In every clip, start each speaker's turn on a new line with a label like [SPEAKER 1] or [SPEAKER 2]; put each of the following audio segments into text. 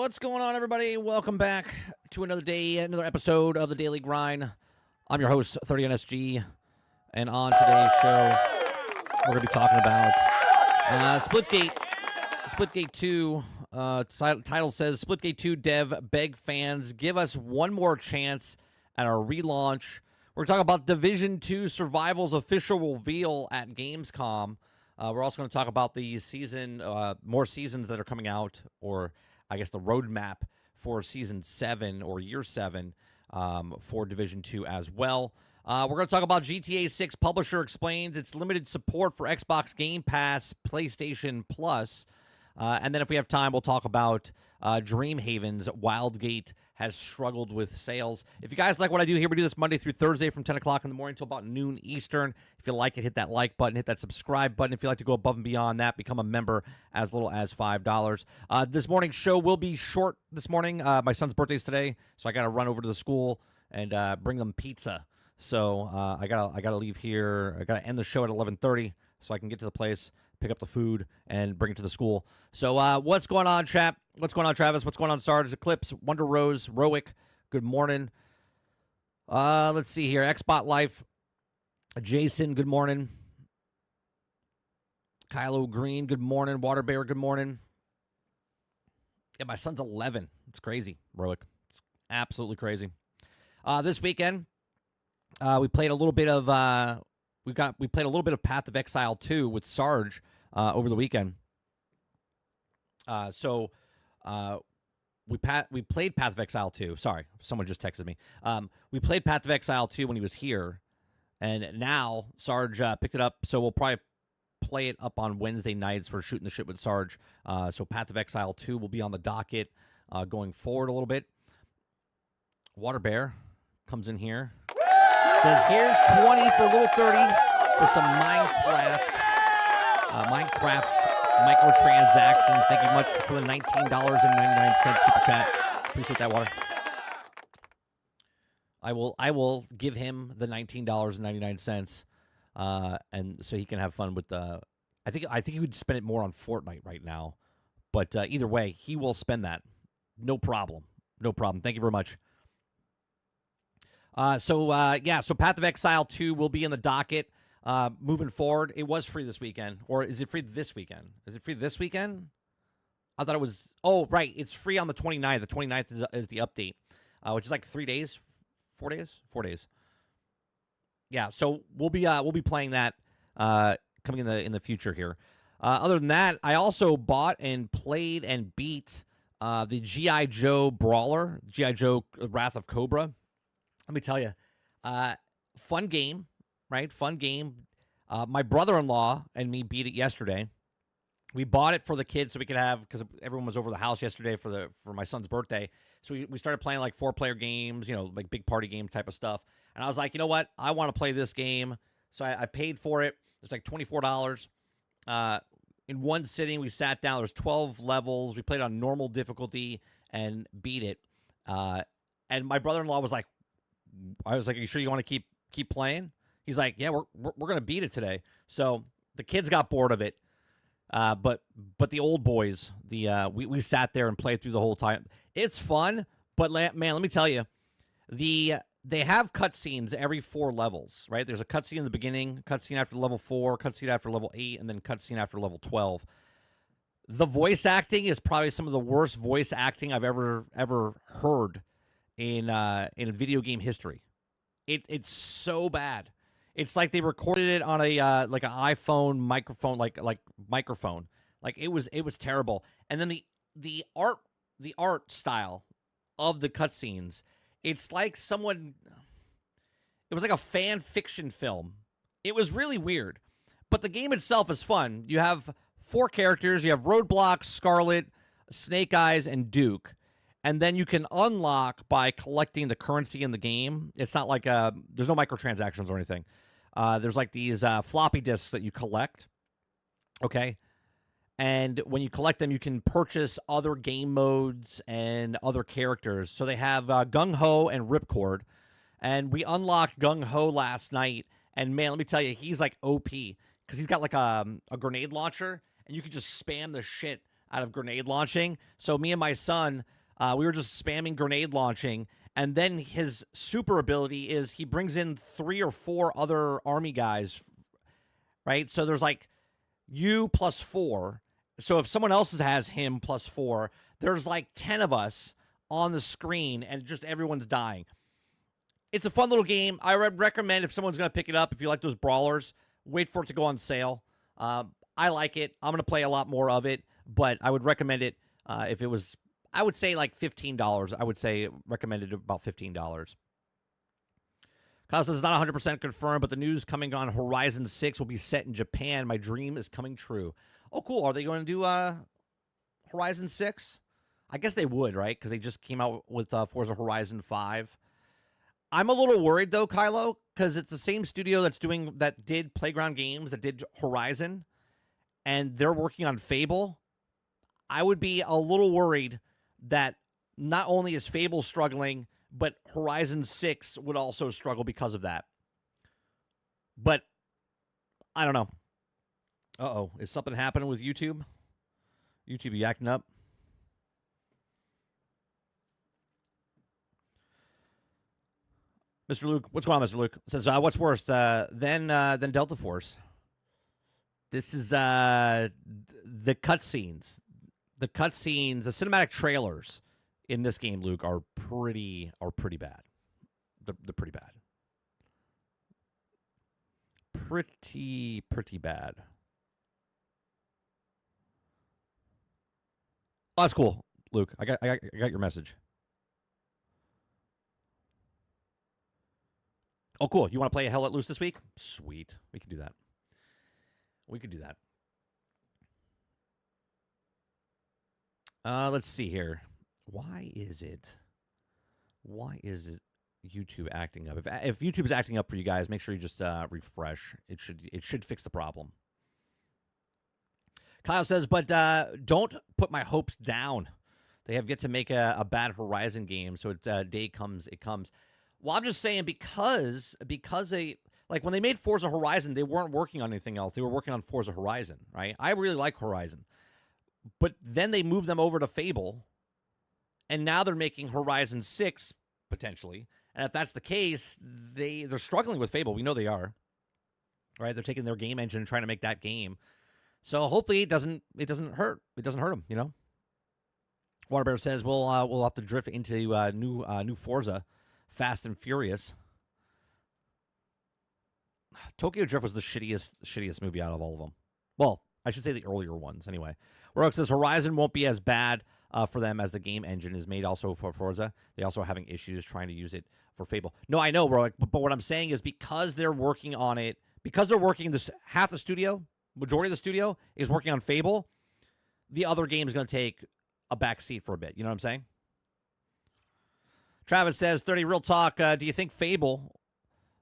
[SPEAKER 1] What's going on, everybody? Welcome back to another day, another episode of the Daily Grind. I'm your host, 30NSG, and on today's show, we're going to be talking about Splitgate. Splitgate 2, title says, Splitgate 2 dev beg fans, give us one more chance at our relaunch. We're talking about Division 2 Survival's official reveal at Gamescom. We're also going to talk about the season, more seasons that are coming out, or I guess the roadmap for Season 7 or Year 7 for Division 2 as well. We're going to talk about GTA 6. Publisher explains its limited support for Xbox Game Pass, PlayStation Plus. And then if we have time, we'll talk about Dreamhaven's Wildgate has struggled with sales. If you guys like what I do here, we do this Monday through Thursday from 10 o'clock in the morning till about noon Eastern. If you like it, hit that like button, hit that subscribe button. If you like to go above and beyond that, become a member as little as $5. This morning's show will be short this morning. My son's birthday's today, so I got to run over to the school and bring them pizza. So I gotta leave here. I got to end the show at 11:30 so I can get to the place, pick up the food, and bring it to the school. So what's going on, chat? What's going on, Travis? What's going on, Sarge? Eclipse, Wonder Rose, Roic, good morning. Let's see here. Xbot Life, Jason, good morning. Kylo Green, good morning. Water Bear, good morning. Yeah, my son's 11. It's crazy, Roic. It's absolutely crazy. This weekend, we played a little bit of we played a little bit of Path of Exile 2 with Sarge over the weekend. We played Path of Exile 2. Sorry, someone just texted me. We played Path of Exile 2 when he was here, and now Sarge picked it up, so we'll probably play it up on Wednesday nights for Shooting the Shit with Sarge. So Path of Exile 2 will be on the docket going forward a little bit. Water Bear comes in here. Says, here's 20 for little 30 for some Minecraft's microtransactions. Thank you much for the $19.99 super chat. Appreciate that, Water. I will give him the $19.99, and so he can have fun with the. I think he would spend it more on Fortnite right now, but either way, he will spend that. No problem. No problem. Thank you very much. So Path of Exile 2 will be in the docket moving forward. It was free this weekend. Or is it free this weekend? Is it free this weekend? I thought it was... Oh, right. It's free on the 29th. The 29th is the update, which is like 3 days? 4 days? 4 days. Yeah, so we'll be playing that coming in the future here. Other than that, I also bought and played and beat the G.I. Joe Brawler, G.I. Joe Wrath of Cobra. Let me tell you, fun game, right? Fun game. My brother-in-law and me beat it yesterday. We bought it for the kids so we could have, because everyone was over the house yesterday for my son's birthday. So we started playing like 4-player games, like big party game type of stuff. And I was like, you know what? I want to play this game. So I paid for it. It's like $24. In one sitting, we sat down. There's 12 levels. We played on normal difficulty and beat it. And my brother-in-law was like, I was like, are you sure you want to keep playing? He's like, yeah, we're going to beat it today. So the kids got bored of it. But the old boys, we sat there and played through the whole time. It's fun, but man, let me tell you, they have cutscenes every 4 levels, right? There's a cutscene in the beginning, cutscene after level 4, cutscene after level 8, and then cutscene after level 12. The voice acting is probably some of the worst voice acting I've ever heard in video game history. It's so bad. It's like they recorded it on a like an iPhone microphone, like microphone. Like it was terrible. And then the art style of the cutscenes, it's like it was like a fan fiction film. It was really weird. But the game itself is fun. You have 4 characters. You have Roadblock, Scarlet, Snake Eyes, and Duke. And then you can unlock by collecting the currency in the game. It's not like there's no microtransactions or anything. There's like these floppy disks that you collect. Okay. And when you collect them, you can purchase other game modes and other characters. So they have Gung Ho and Ripcord. And we unlocked Gung Ho last night. And man, let me tell you, he's like OP. Because he's got like a grenade launcher. And you can just spam the shit out of grenade launching. So me and my son We were just spamming grenade launching, and then his super ability is he brings in 3 or 4 other army guys, right? So there's like you plus 4. So if someone else has him plus 4, there's like 10 of us on the screen, and just everyone's dying. It's a fun little game. I recommend if someone's going to pick it up, if you like those brawlers, wait for it to go on sale. I like it. I'm going to play a lot more of it, but I would recommend it if it was, I would say like $15. I would say recommended about $15. Kyle says it's not 100% confirmed, but the news coming on Horizon 6 will be set in Japan. My dream is coming true. Oh, cool. Are they going to do Horizon 6? I guess they would, right? Because they just came out with Forza Horizon 5. I'm a little worried, though, Kylo, because it's the same studio that did Playground Games, that did Horizon, and they're working on Fable. I would be a little worried that not only is Fable struggling, but Horizon 6 would also struggle because of that. But I don't know. Uh-oh. Is something happening with YouTube? YouTube, you acting up? Mr. Luke, what's going on, Mr. Luke? Says, what's worse than Delta Force? This is the cutscenes. The cutscenes, the cinematic trailers in this game, Luke, are pretty bad. They're pretty bad. Pretty bad. Oh, that's cool, Luke. I got your message. Oh, cool. You want to play a Hell Let Loose this week? Sweet. We can do that. We could do that. Let's see here. Why is it YouTube acting up? If YouTube's acting up for you guys, make sure you just refresh. It should fix the problem. Kyle says, but don't put my hopes down. They have yet to make a bad Horizon game, so day comes, it comes. Well, I'm just saying because they, like when they made Forza Horizon, they weren't working on anything else. They were working on Forza Horizon, right? I really like Horizon. But then they moved them over to Fable, and now they're making Horizon 6, potentially. And if that's the case, they're struggling with Fable. We know they are, right? They're taking their game engine and trying to make that game. So hopefully it doesn't hurt. It doesn't hurt them, you know? Waterbear says we'll have to drift into new Forza. Fast and Furious. Tokyo Drift was the shittiest movie out of all of them. Well, I should say the earlier ones, anyway. Rogue says Horizon won't be as bad for them as the game engine is made also for Forza. They also are having issues trying to use it for Fable. No, I know, Rogue, but what I'm saying is because they're working on it, because they're working this half the studio, majority of the studio is working on Fable, the other game is going to take a back seat for a bit. You know what I'm saying? Travis says, 30 real talk. Do you think Fable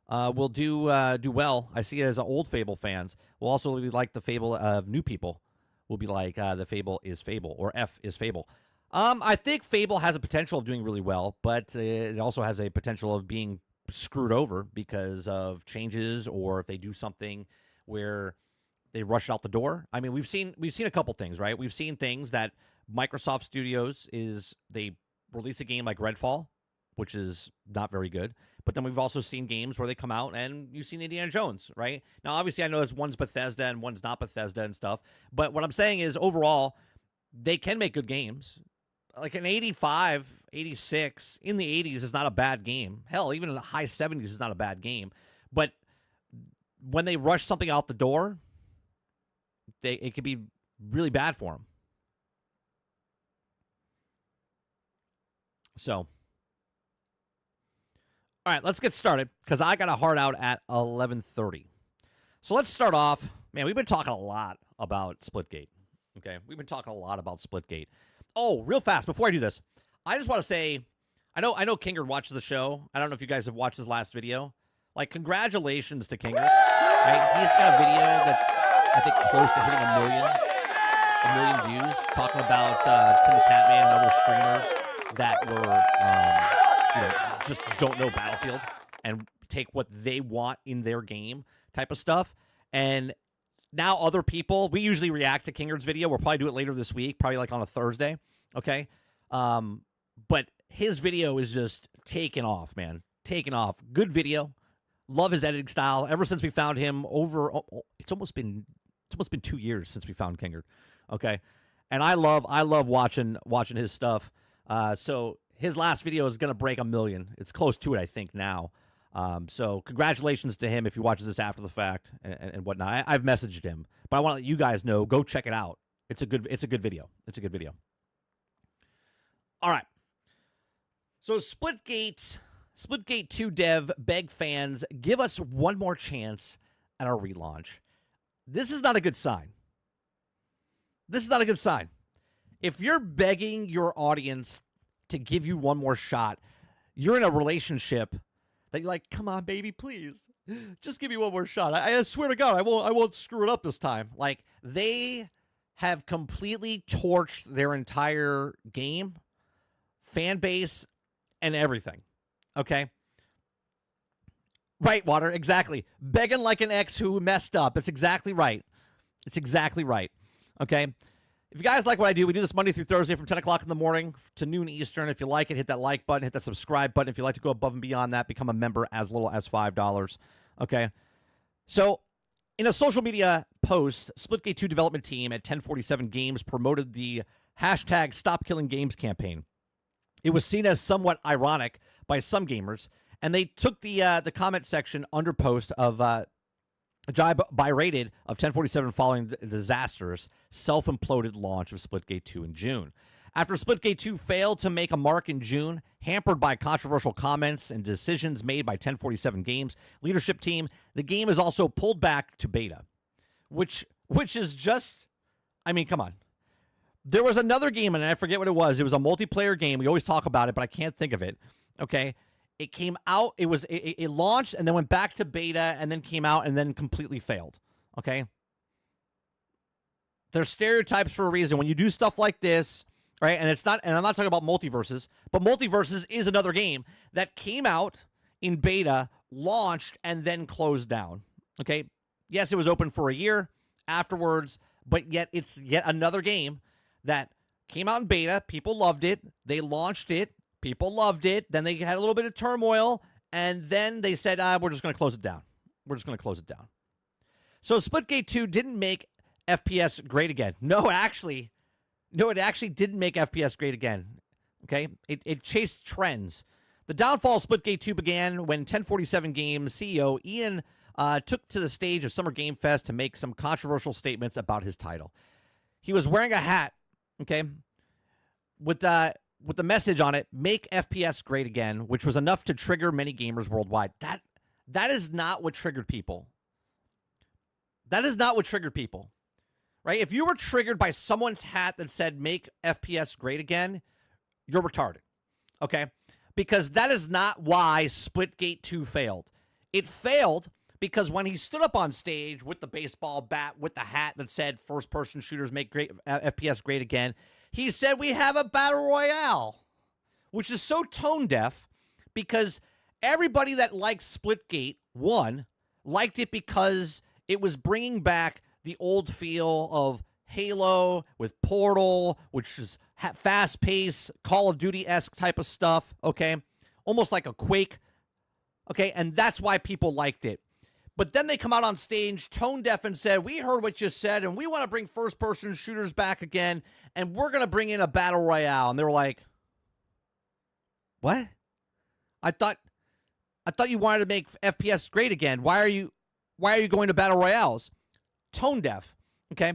[SPEAKER 1] will do well? I see it as old Fable fans. Will also be like the Fable of new people. Will be like the Fable is Fable or F is Fable. I think Fable has a potential of doing really well, but it also has a potential of being screwed over because of changes or if they do something where they rush out the door. I mean, we've seen a couple things, right? We've seen things that Microsoft Studios they release a game like Redfall, which is not very good. But then we've also seen games where they come out and you've seen Indiana Jones, right? Now, obviously, I know one's Bethesda and one's not Bethesda and stuff. But what I'm saying is, overall, they can make good games. Like an 85, 86 in the 80s is not a bad game. Hell, even in the high 70s is not a bad game. But when they rush something out the door, it could be really bad for them. So, all right, let's get started because I got a hard out at 11:30. So let's start off. Man, we've been talking a lot about Splitgate. Okay, we've been talking a lot about Splitgate. Oh, real fast before I do this, I just want to say, I know Kingard watches the show. I don't know if you guys have watched his last video. Like, congratulations to Kingard. Right? He's got a video that's I think close to hitting a million views, talking about Tim the Tatman and other streamers that were just don't know Battlefield and take what they want in their game type of stuff. And now other people, we usually react to Kingard's video. We'll probably do it later this week, probably like on a Thursday. Okay. But his video is just taking off, man. Taking off. Good video. Love his editing style. Ever since we found him it's almost been 2 years since we found Kingard. Okay. And I love watching his stuff. So his last video is going to break 1 million. It's close to it, I think, now. So congratulations to him if he watches this after the fact and whatnot. I've messaged him, but I want to let you guys know, go check it out. It's a good video. It's a good video. All right. So Splitgate 2 dev beg fans, give us one more chance at our relaunch. This is not a good sign. This is not a good sign. If you're begging your audience to give you one more shot, you're in a relationship that you're like, come on, baby, please. Just give me one more shot. I swear to God, I won't screw it up this time. Like, they have completely torched their entire game, fan base, and everything. Okay? Right, Water, exactly. Begging like an ex who messed up. It's exactly right. It's exactly right. Okay? If you guys like what I do, we do this Monday through Thursday from 10 o'clock in the morning to noon Eastern. If you like it, hit that like button, hit that subscribe button. If you'd like to go above and beyond that, become a member as little as $5. Okay? So, in a social media post, Splitgate 2 development team at 1047 Games promoted the hashtag Stop Killing Games campaign. It was seen as somewhat ironic by some gamers, and they took the comment section under post of berated of 1047 following the disastrous self-imploded launch of Splitgate 2 in June. After Splitgate 2 failed to make a mark in June, hampered by controversial comments and decisions made by 1047 Games leadership team, the game is also pulled back to beta, which is just, I mean, come on. There was another game, and I forget what it was. It was a multiplayer game. We always talk about it, but I can't think of it. Okay? It came out, it launched, and then went back to beta, and then came out, and then completely failed. Okay? There's stereotypes for a reason. When you do stuff like this, right, and I'm not talking about multiverses, but multiverses is another game that came out in beta, launched, and then closed down. Okay? Yes, it was open for a year afterwards, but yet it's yet another game that came out in beta. People loved it. They launched it. People loved it. Then they had a little bit of turmoil, and then they said, we're just going to close it down. We're just going to close it down. So Splitgate 2 didn't make FPS great again. No, it actually didn't make FPS great again. Okay? It chased trends. The downfall of Splitgate 2 began when 1047 Games CEO Ian took to the stage of Summer Game Fest to make some controversial statements about his title. He was wearing a hat, okay, with the message on it, make FPS great again, which was enough to trigger many gamers worldwide. That is not what triggered people. That is not what triggered people, right? If you were triggered by someone's hat that said make FPS great again, you're retarded, okay? Because that is not why Splitgate 2 failed. It failed because when he stood up on stage with the baseball bat, with the hat that said first-person shooters make great FPS great again, he said we have a battle royale, which is so tone-deaf because everybody that liked Splitgate 1 liked it because it was bringing back the old feel of Halo with Portal, which is fast-paced, Call of Duty-esque type of stuff, okay? Almost like a Quake, okay? And that's why people liked it. But then they come out on stage, tone-deaf, and said, we heard what you said, and we want to bring first-person shooters back again, and we're going to bring in a battle royale. And they were like, what? I thought you wanted to make FPS great again. Why are you going to battle royales? Tone-deaf, okay?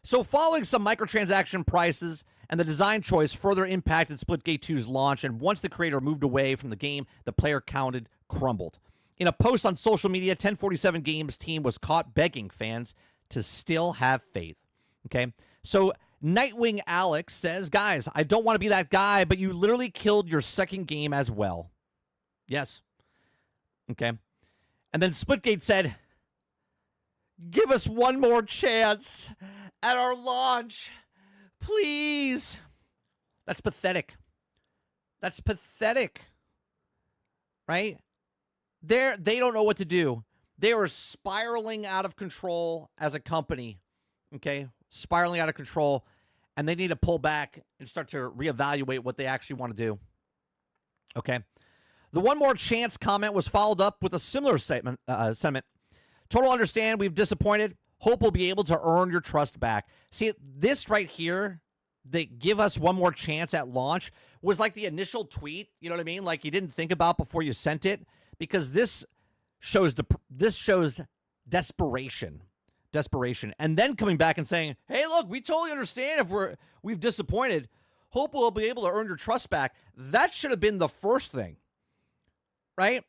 [SPEAKER 1] So following some microtransaction prices and the design choice further impacted Splitgate 2's launch, and once the creator moved away from the game, the player counted crumbled. In a post on social media, 1047 Games team was caught begging fans to still have faith. Okay? So Nightwing Alex says, guys, I don't want to be that guy, but you literally killed your second game as well. Yes. Okay. And then Splitgate said, give us one more chance at our launch. Please. That's pathetic. That's pathetic. Right? They don't know what to do. They are spiraling out of control as a company. Okay? Spiraling out of control. and they need to pull back and start to reevaluate what they actually want to do. Okay. The one more chance comment was followed up with a similar sentiment. Total understand we've disappointed. Hope we'll be able to earn your trust back. See, this right here, they give us one more chance at launch, was like the initial tweet. You know what I mean? Like you didn't think about before you sent it, because this shows desperation. And then coming back and saying, hey, look, we totally understand if we've disappointed. Hope we'll be able to earn your trust back. That should have been the first thing, right?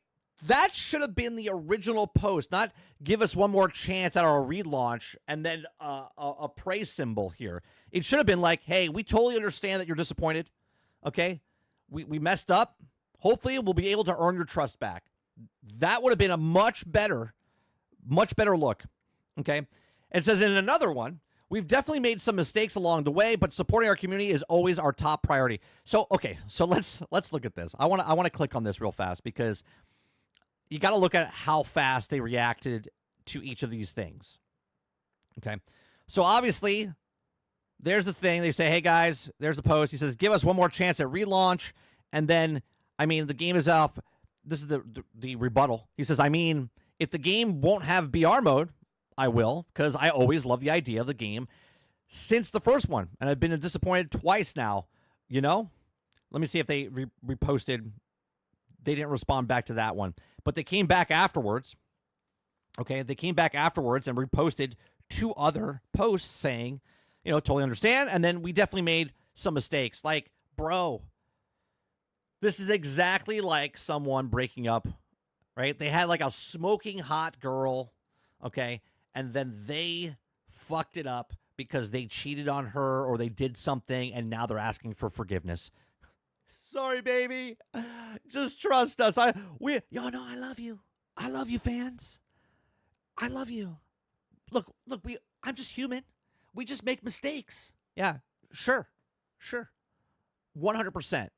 [SPEAKER 1] That should have been the original post, not give us one more chance at our relaunch and then a praise symbol here. It should have been like, hey, we totally understand that you're disappointed. Okay? We messed up. Hopefully we'll be able to earn your trust back. That would have been a much better look. Okay? It says in another one, we've definitely made some mistakes along the way, but supporting our community is always our top priority. So, okay, so let's look at this. I want to click on this real fast, because you got to look at how fast they reacted to each of these things. Okay? So obviously, there's the thing. They say, hey, guys, there's the post. He says, give us one more chance at relaunch. And then, I mean, the game is off. This is the rebuttal. He says, I mean, if the game won't have BR mode, I will, because I always love the idea of the game since the first one. And I've been disappointed twice now, you know? Let me see if they reposted. They didn't respond back to that one. But they came back afterwards. Okay, they came back afterwards and reposted 2 other posts saying, you know, totally understand. And then we definitely made some mistakes. Like, bro, this is exactly like someone breaking up, right? They had like a smoking hot girl, okay? And then they fucked it up because they cheated on her or they did something, and now they're asking for forgiveness. Sorry, baby. Just trust us. I love you. I love you, fans. I love you. Look, I'm just human. We just make mistakes. Yeah, sure. 100%.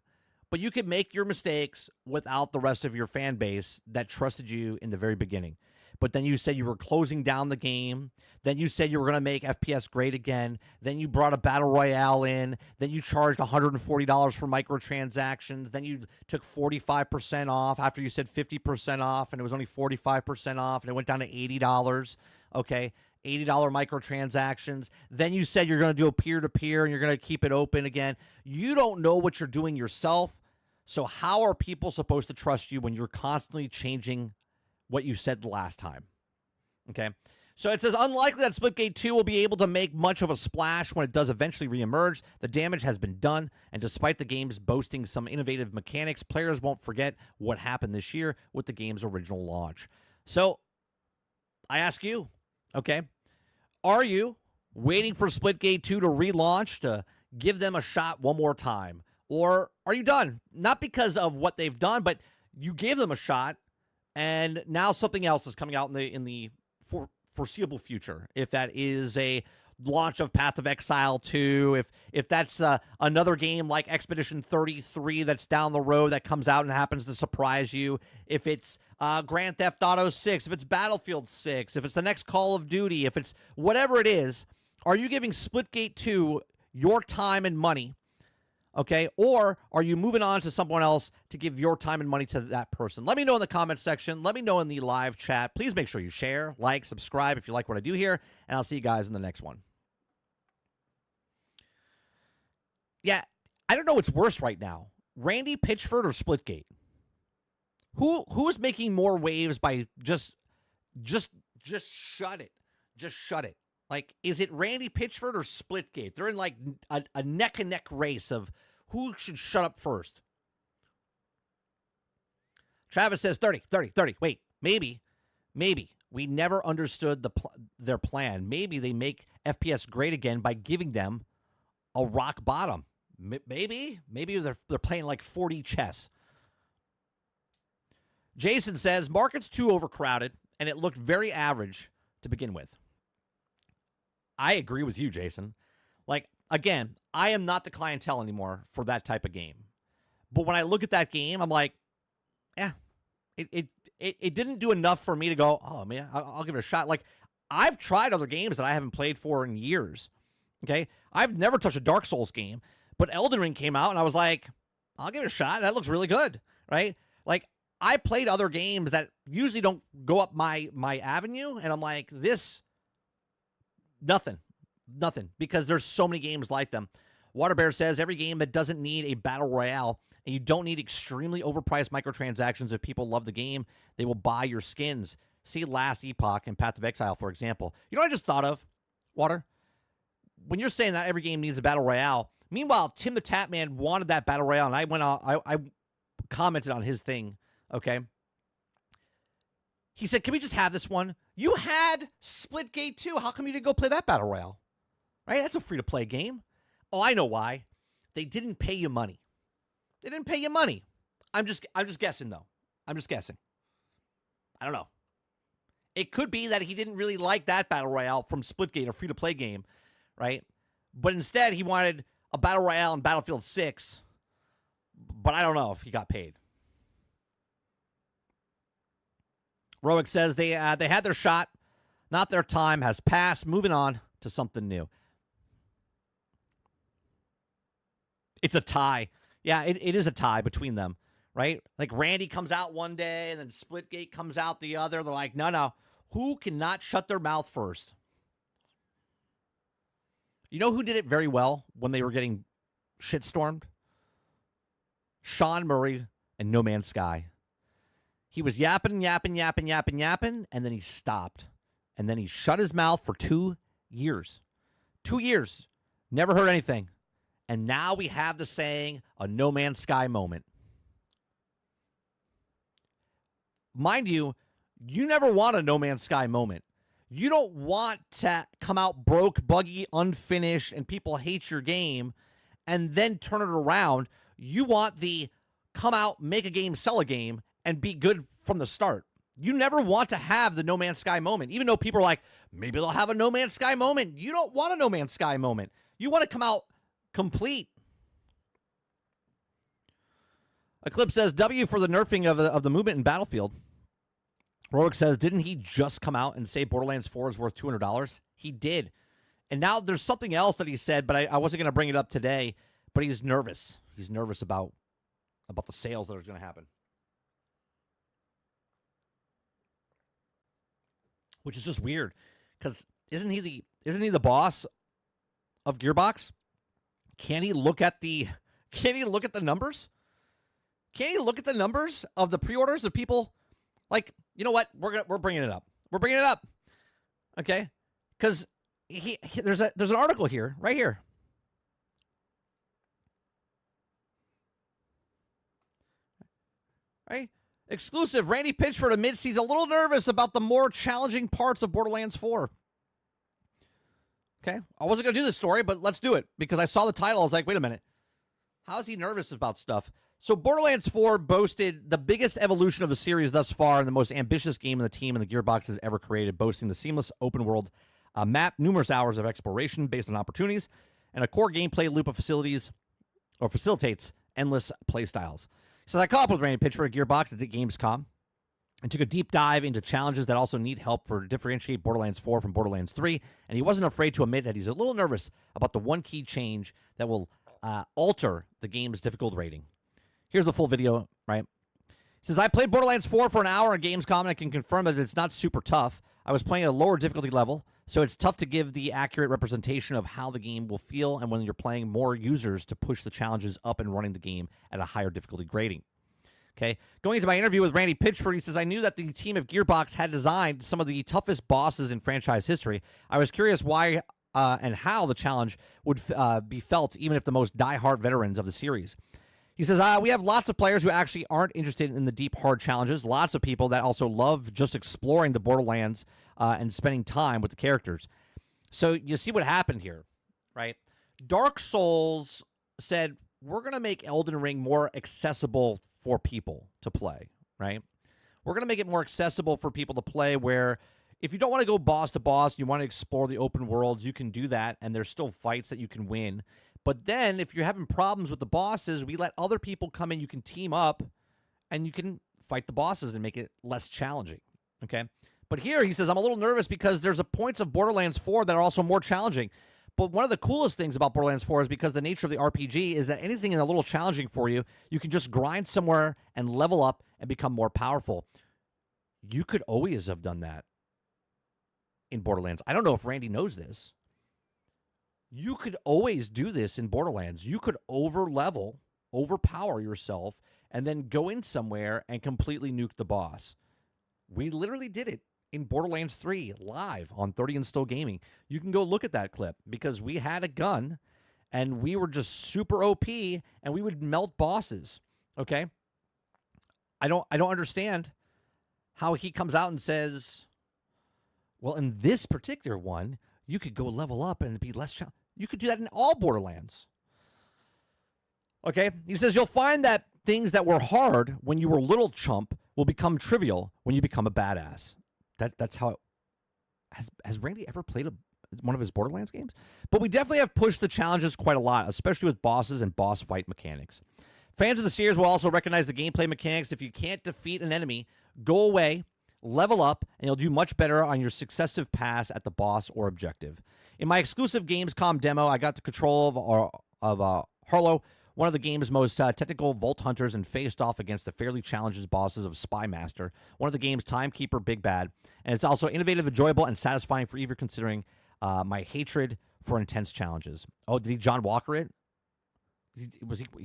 [SPEAKER 1] But you can make your mistakes without the rest of your fan base that trusted you in the very beginning. But then you said you were closing down the game. Then you said you were going to make FPS great again. Then you brought a Battle Royale in. Then you charged $140 for microtransactions. Then you took 45% off after you said 50% off, and it was only 45% off, and it went down to $80. Okay, $80 microtransactions. Then you said you're going to do a peer-to-peer, and you're going to keep it open again. You don't know what you're doing yourself, so how are people supposed to trust you when you're constantly changing what you said the last time? Okay, so it says, unlikely that Splitgate 2 will be able to make much of a splash when it does eventually reemerge. The damage has been done, and despite the game's boasting some innovative mechanics, players won't forget what happened this year with the game's original launch. So, I ask you, okay, are you waiting for Splitgate 2 to relaunch, to give them a shot one more time? Or are you done? Not because of what they've done, but you gave them a shot, and now something else is coming out in the foreseeable future. If that is a launch of Path of Exile 2, if that's another game like Expedition 33 that's down the road that comes out and happens to surprise you, if it's Grand Theft Auto 6, if it's Battlefield 6, if it's the next Call of Duty, if it's whatever it is, are you giving Splitgate 2 your time and money? Okay, or are you moving on to someone else to give your time and money to that person? Let me know in the comments section. Let me know in the live chat. Please make sure you share, like, subscribe if you like what I do here, and I'll see you guys in the next one. Yeah, I don't know what's worse right now, Randy Pitchford or Splitgate. Who's making more waves by just shut it? Just shut it. Like, is it Randy Pitchford or Splitgate? They're in like a neck-and-neck race of who should shut up first. Travis says 30. Wait, maybe. We never understood their plan. Maybe they make FPS great again by giving them a rock bottom. Maybe they're playing like 4D chess. Jason says, market's too overcrowded, and it looked very average to begin with. I agree with you, Jason. Like, again, I am not the clientele anymore for that type of game. But when I look at that game, I'm like, yeah, it didn't do enough for me to go, oh, man, I'll give it a shot. Like, I've tried other games that I haven't played for in years, Okay? I've never touched a Dark Souls game, but Elden Ring came out, and I was like, I'll give it a shot. That looks really good, right? Like, I played other games that usually don't go up my avenue, and I'm like, this, nothing, because there's so many games like them. Waterbear says, every game that doesn't need a battle royale, and you don't need extremely overpriced microtransactions. If people love the game, they will buy your skins. See Last Epoch and Path of Exile, for example. You know what I just thought of, Water? When you're saying that every game needs a battle royale, meanwhile, Tim the Tatman wanted that battle royale, and I went on, I commented on his thing, okay? He said, can we just have this one? You had Splitgate 2. How come you didn't go play that battle royale? Right? That's a free-to-play game. Oh, I know why. They didn't pay you money. They didn't pay you money. I'm just guessing, though. I'm just guessing. I don't know. It could be that he didn't really like that battle royale from Splitgate, a free-to-play game, right? But instead, he wanted a battle royale in Battlefield 6. But I don't know if he got paid. Roic says they had their shot. Not their time has passed. Moving on to something new. It's a tie. Yeah, it is a tie between them, right? Like Randy comes out one day and then Splitgate comes out the other. They're like, no. Who cannot shut their mouth first? You know who did it very well when they were getting shitstormed? Sean Murray and No Man's Sky. He was yapping, and then he stopped. And then he shut his mouth for 2 years. 2 years. Never heard anything. And now we have the saying, a No Man's Sky moment. Mind you, you never want a No Man's Sky moment. You don't want to come out broke, buggy, unfinished, and people hate your game, and then turn it around. You want the come out, make a game, sell a game, and be good from the start. You never want to have the No Man's Sky moment, even though people are like, maybe they'll have a No Man's Sky moment. You don't want a No Man's Sky moment. You want to come out complete. Eclipse says, W for the nerfing of the movement in Battlefield. Roic says, didn't he just come out and say Borderlands 4 is worth $200? He did. And now there's something else that he said, but I wasn't going to bring it up today, but he's nervous. He's nervous about the sales that are going to happen. Which is just weird, because isn't he the boss of Gearbox? Can he look at the numbers? Can he look at the numbers of the pre-orders of people? Like, you know what? We're bringing it up. We're bringing it up. Okay? Because there's an article here, right here. Right? Exclusive. Randy Pitchford admits he's a little nervous about the more challenging parts of Borderlands 4. Okay? I wasn't going to do this story, but let's do it. Because I saw the title. I was like, wait a minute. How is he nervous about stuff? So Borderlands 4 boasted the biggest evolution of the series thus far and the most ambitious game in the team and the Gearbox has ever created, boasting the seamless open-world map, numerous hours of exploration based on opportunities, and a core gameplay loop of facilitates endless playstyles. So I caught up with Randy Pitchford at Gearbox at Gamescom and took a deep dive into challenges that also need help for differentiate Borderlands 4 from Borderlands 3, and he wasn't afraid to admit that he's a little nervous about the one key change that will alter the game's difficult rating. Here's the full video, right? He says, I played Borderlands 4 for an hour at Gamescom, and I can confirm that it's not super tough. I was playing at a lower difficulty level, so it's tough to give the accurate representation of how the game will feel and when you're playing more users to push the challenges up and running the game at a higher difficulty grading. Okay, going into my interview with Randy Pitchford, he says, I knew that the team of Gearbox had designed some of the toughest bosses in franchise history. I was curious why and how the challenge would be felt, even if the most die-hard veterans of the series. He says, we have lots of players who actually aren't interested in the deep, hard challenges. Lots of people that also love just exploring the Borderlands and spending time with the characters. So you see what happened here, right? Dark Souls said, we're going to make Elden Ring more accessible for people to play, right? We're going to make it more accessible for people to play where if you don't want to go boss to boss, you want to explore the open worlds, you can do that, and there's still fights that you can win. But then if you're having problems with the bosses, we let other people come in. You can team up, and you can fight the bosses and make it less challenging, okay? But here he says, I'm a little nervous because there's a points of Borderlands 4 that are also more challenging. But one of the coolest things about Borderlands 4 is because the nature of the RPG is that anything a little challenging for you, you can just grind somewhere and level up and become more powerful. You could always have done that in Borderlands. I don't know if Randy knows this. You could always do this in Borderlands. You could over-level, overpower yourself, and then go in somewhere and completely nuke the boss. We literally did it in Borderlands 3 live on 30 and Still Gaming. You can go look at that clip because we had a gun and we were just super OP and we would melt bosses. Okay? I don't understand how he comes out and says, well, in this particular one, you could go level up and be less challenging. You could do that in all Borderlands. Okay? He says you'll find that things that were hard when you were a little chump will become trivial when you become a badass. That's how it, has Randy ever played one of his Borderlands games? But we definitely have pushed the challenges quite a lot, especially with bosses and boss fight mechanics. Fans of the series will also recognize the gameplay mechanics. If you can't defeat an enemy, go away, level up, and you'll do much better on your successive pass at the boss or objective. In my exclusive Gamescom demo, I got the control of Harlow, one of the game's most technical Vault Hunters, and faced off against the fairly challenging bosses of Spy Master, one of the game's Timekeeper Big Bad. And it's also innovative, enjoyable, and satisfying for even considering my hatred for intense challenges. Oh, did he John Walker it? Did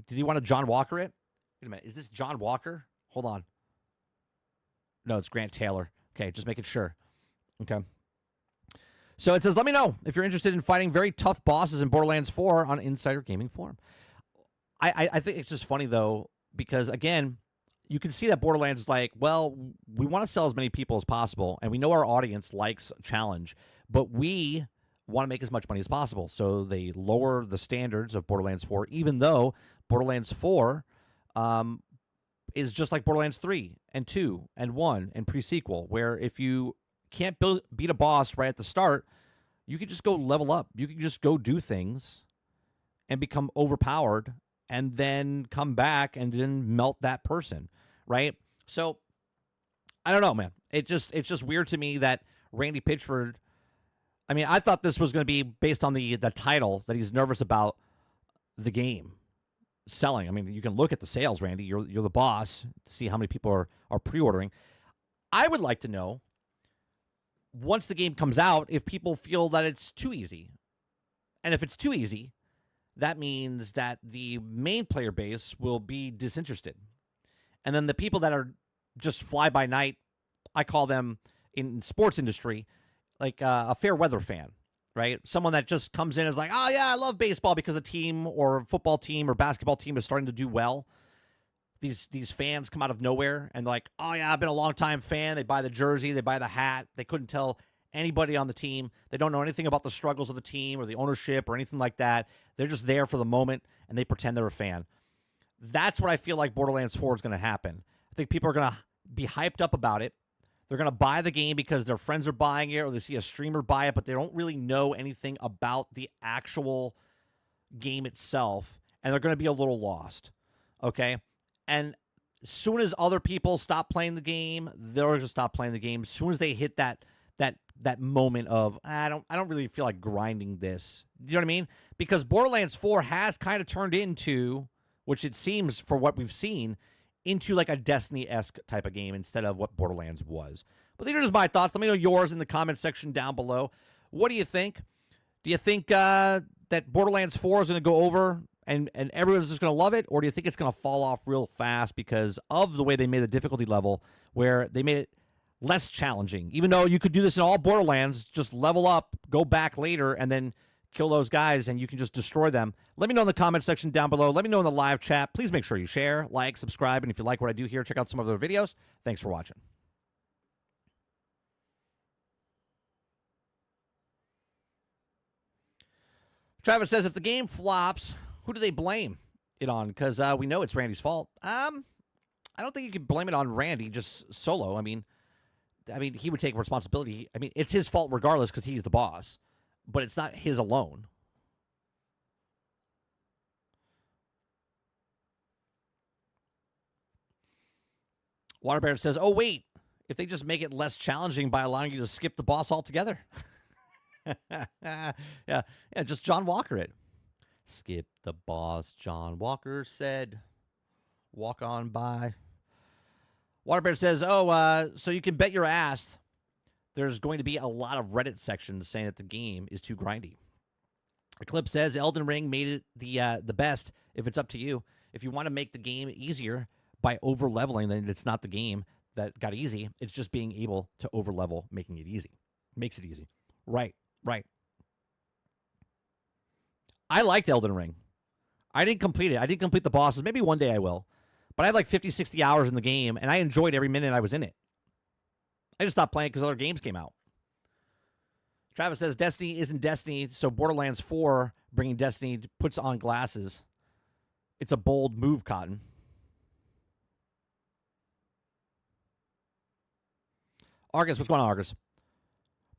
[SPEAKER 1] he want to John Walker it? Wait a minute. Is this John Walker? Hold on. No, it's Grant Taylor. Okay, just making sure. Okay. So it says, let me know if you're interested in fighting very tough bosses in Borderlands 4 on Insider Gaming Forum. I think it's just funny, though, because, again, you can see that Borderlands is like, well, we want to sell as many people as possible, and we know our audience likes challenge, but we want to make as much money as possible. So they lower the standards of Borderlands 4, even though Borderlands 4 is just like Borderlands 3 and 2 and 1 and pre-sequel, where if you can't beat a boss right at the start, you can just go level up. You can just go do things and become overpowered and then come back and then melt that person, right? So I don't know, man. It's just weird to me that Randy Pitchford, I mean, I thought this was going to be based on the title, that he's nervous about the game selling. I mean, you can look at the sales, Randy. You're the boss to see how many people are pre-ordering. I would like to know, once the game comes out, if people feel that it's too easy. And if it's too easy, that means that the main player base will be disinterested. And then the people that are just fly-by-night, I call them in sports industry, like a fair weather fan, right? Someone that just comes in and is like, oh, yeah, I love baseball because a team or football team or basketball team is starting to do well. These fans come out of nowhere and they're like, oh, yeah, I've been a long-time fan. They buy the jersey. They buy the hat. They couldn't tell anybody on the team. They don't know anything about the struggles of the team or the ownership or anything like that. They're just there for the moment, and they pretend they're a fan. That's what I feel like Borderlands 4 is going to happen. I think people are going to be hyped up about it. They're going to buy the game because their friends are buying it or they see a streamer buy it, but they don't really know anything about the actual game itself, and they're going to be a little lost, okay? And as soon as other people stop playing the game, they're going to stop playing the game. As soon as they hit that moment of, I don't really feel like grinding this. You know what I mean? Because Borderlands 4 has kind of turned into, which it seems for what we've seen, into like a Destiny-esque type of game instead of what Borderlands was. But these are just my thoughts. Let me know yours in the comment section down below. What do you think? Do you think that Borderlands 4 is going to go over and everyone's just going to love it? Or do you think it's going to fall off real fast because of the way they made the difficulty level, where they made it less challenging? Even though you could do this in all Borderlands, just level up, go back later, and then kill those guys, and you can just destroy them. Let me know in the comment section down below. Let me know in the live chat. Please make sure you share, like, subscribe, and if you like what I do here, check out some other videos. Thanks for watching. Travis says, if the game flops, who do they blame it on? Because we know it's Randy's fault. I don't think you can blame it on Randy just solo. I mean, he would take responsibility. I mean, it's his fault regardless because he's the boss. But it's not his alone. Waterbear says, oh, wait. If they just make it less challenging by allowing you to skip the boss altogether. yeah, just John Walker it. Skip the boss, John Walker said. Walk on by. Waterbear says, so you can bet your ass there's going to be a lot of Reddit sections saying that the game is too grindy. Eclipse says Elden Ring made it the best if it's up to you. If you want to make the game easier by over-leveling, then it's not the game that got easy. It's just being able to over-level, making it easy. Makes it easy. Right. I liked Elden Ring. I didn't complete it. I didn't complete the bosses. Maybe one day I will. But I had like 50, 60 hours in the game, and I enjoyed every minute I was in it. I just stopped playing because other games came out. Travis says Destiny isn't Destiny, so Borderlands 4 bringing Destiny puts on glasses. It's a bold move, Cotton. Argus, what's going on, Argus?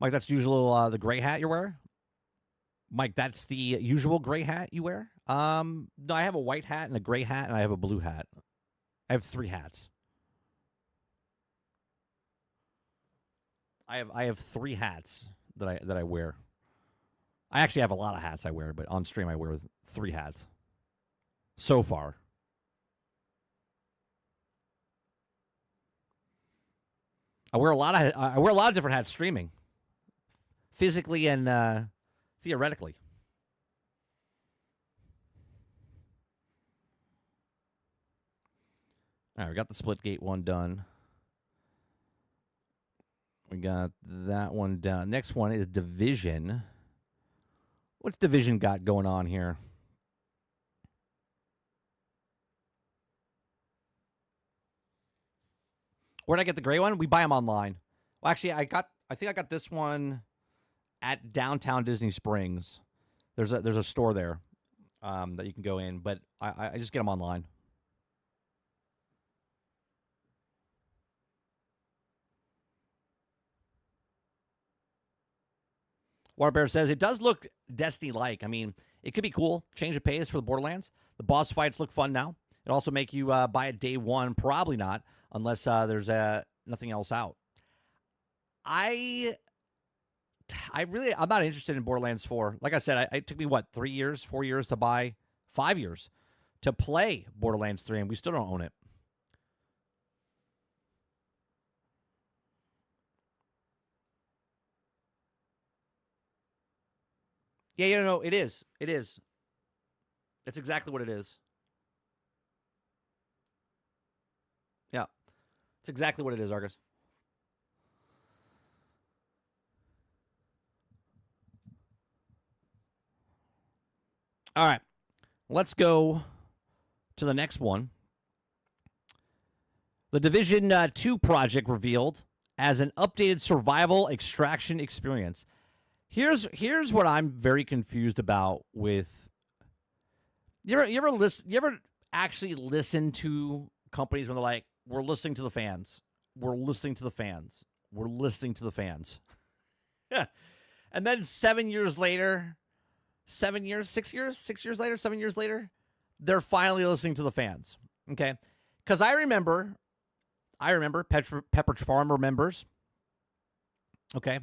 [SPEAKER 1] Mike, that's usual the gray hat you wear? Mike, that's the usual gray hat you wear? No, I have a white hat and a gray hat, and I have a blue hat. I have 3 hats. I have 3 hats that I wear. I actually have a lot of hats I wear, but on stream I wear 3 hats so far. I wear a lot of different hats streaming, physically and theoretically. All right, we got the Splitgate one done. We got that one done. Next one is Division. What's Division got going on here? Where'd I get the gray one? We buy them online. Well, actually, I think I got this one at downtown Disney Springs. There's a store there that you can go in, but I just get them online. Waterbear says, it does look Destiny-like. I mean, it could be cool. Change of pace for the Borderlands. The boss fights look fun now. It also make you buy it day one. Probably not, unless there's nothing else out. I'm not interested in Borderlands 4. Like I said, it took me, 3 years, 4 years to buy, 5 years to play Borderlands 3, and we still don't own it. Yeah, no, it is. It is. That's exactly what it is. Yeah. It's exactly what it is, Argus. All right. Let's go to the next one. The Division 2 project revealed as an updated survival extraction experience. Here's what I'm very confused about with. You ever actually listen to companies when they're like, we're listening to the fans. We're listening to the fans. We're listening to the fans. Yeah. And then 7 years later, 7 years later, they're finally listening to the fans. Okay. Because I remember Pepper Farm remembers. Okay.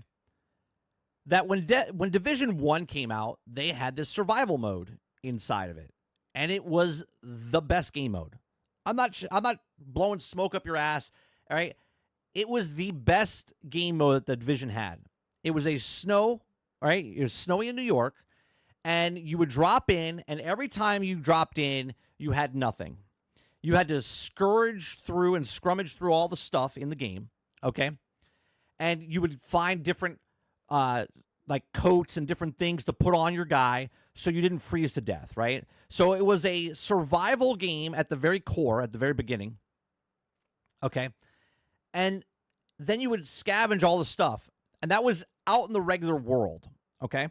[SPEAKER 1] That when Division 1 came out, they had this survival mode inside of it. And it was the best game mode. I'm not blowing smoke up your ass, all right? It was the best game mode that the Division had. It was a snow, all right? It was snowy in New York, and you would drop in, and every time you dropped in, you had nothing. You had to scrounge through and scrummage through all the stuff in the game, okay? And you would find different like coats and different things to put on your guy so you didn't freeze to death, right? So it was a survival game at the very core, at the very beginning, okay? And then you would scavenge all the stuff, and that was out in the regular world, okay?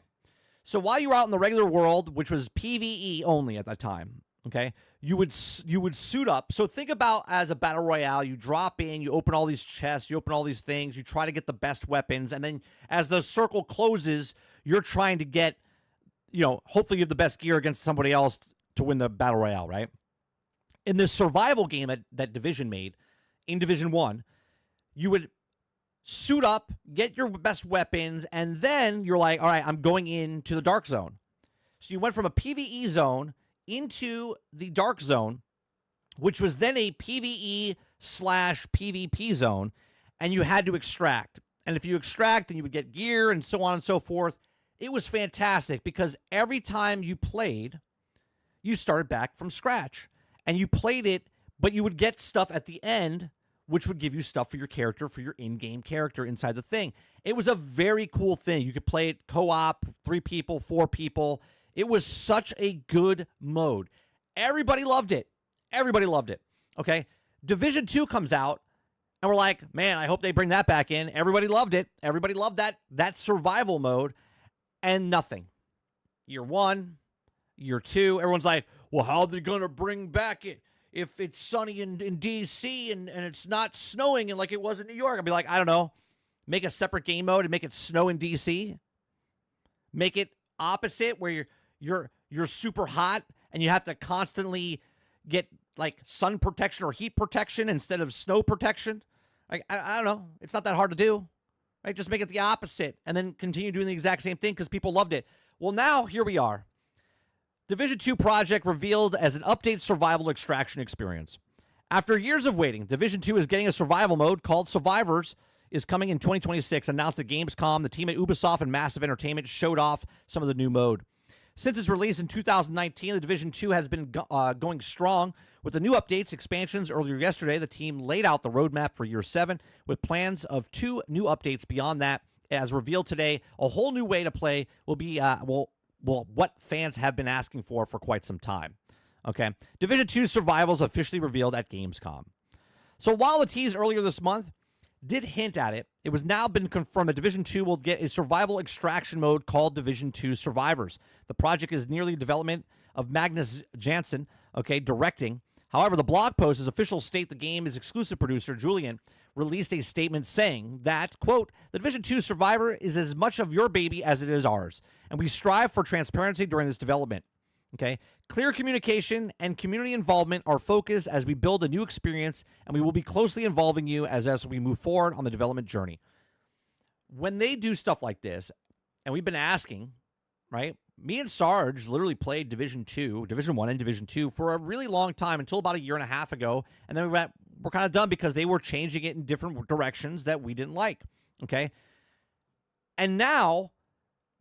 [SPEAKER 1] So while you were out in the regular world, which was PvE only at that time, okay, you would suit up. So think about as a battle royale, you drop in, you open all these chests, you open all these things, you try to get the best weapons, and then as the circle closes, you're trying to get, hopefully you have the best gear against somebody else to win the battle royale, right? In this survival game that Division made, in Division 1, you would suit up, get your best weapons, and then you're like, all right, I'm going into the dark zone. So you went from a PvE zone into the dark zone, which was then a PvE / PvP zone, and you had to extract. And if you extract, then you would get gear and so on and so forth. It was fantastic because every time you played, you started back from scratch. And you played it, but you would get stuff at the end, which would give you stuff for your character, for your in-game character inside the thing. It was a very cool thing. You could play it co-op, 3 people, 4 people. It was such a good mode. Everybody loved it. Everybody loved it. Okay? Division 2 comes out, and we're like, man, I hope they bring that back in. Everybody loved it. Everybody loved that survival mode, and nothing. Year 1, year 2, everyone's like, well, how are they going to bring back it if it's sunny in D.C. and it's not snowing and like it was in New York? I'd be like, I don't know. Make a separate game mode and make it snow in D.C. Make it opposite where you're super hot and you have to constantly get like sun protection or heat protection instead of snow protection. Like, I don't know. It's not that hard to do. Right? Just make it the opposite and then continue doing the exact same thing because people loved it. Well, now here we are. Division 2 project revealed as an update survival extraction experience. After years of waiting, Division 2 is getting a survival mode called Survivors, is coming in 2026, announced at Gamescom. The team at Ubisoft and Massive Entertainment showed off some of the new mode. Since its release in 2019, the Division 2 has been going strong. With the new updates, expansions earlier yesterday, the team laid out the roadmap for Year 7 with plans of 2 new updates beyond that. As revealed today, a whole new way to play will be, what fans have been asking for quite some time. Okay, Division 2 Survivals officially revealed at Gamescom. So while the tease earlier this month did hint at it, it was now been confirmed that Division 2 will get a survival extraction mode called Division 2 Survivors. The project is nearly development of Magnus Jansen, directing. However, the blog post's official state the game's exclusive producer, Julian, released a statement saying that, quote, the Division 2 Survivor is as much of your baby as it is ours, and we strive for transparency during this development. Okay? Clear communication and community involvement are focused as we build a new experience, and we will be closely involving you as we move forward on the development journey. When they do stuff like this, and we've been asking, right? Me and Sarge literally played Division 1 and Division 2 for a really long time until about a year and a half ago, and then we're kind of done because they were changing it in different directions that we didn't like, okay? And now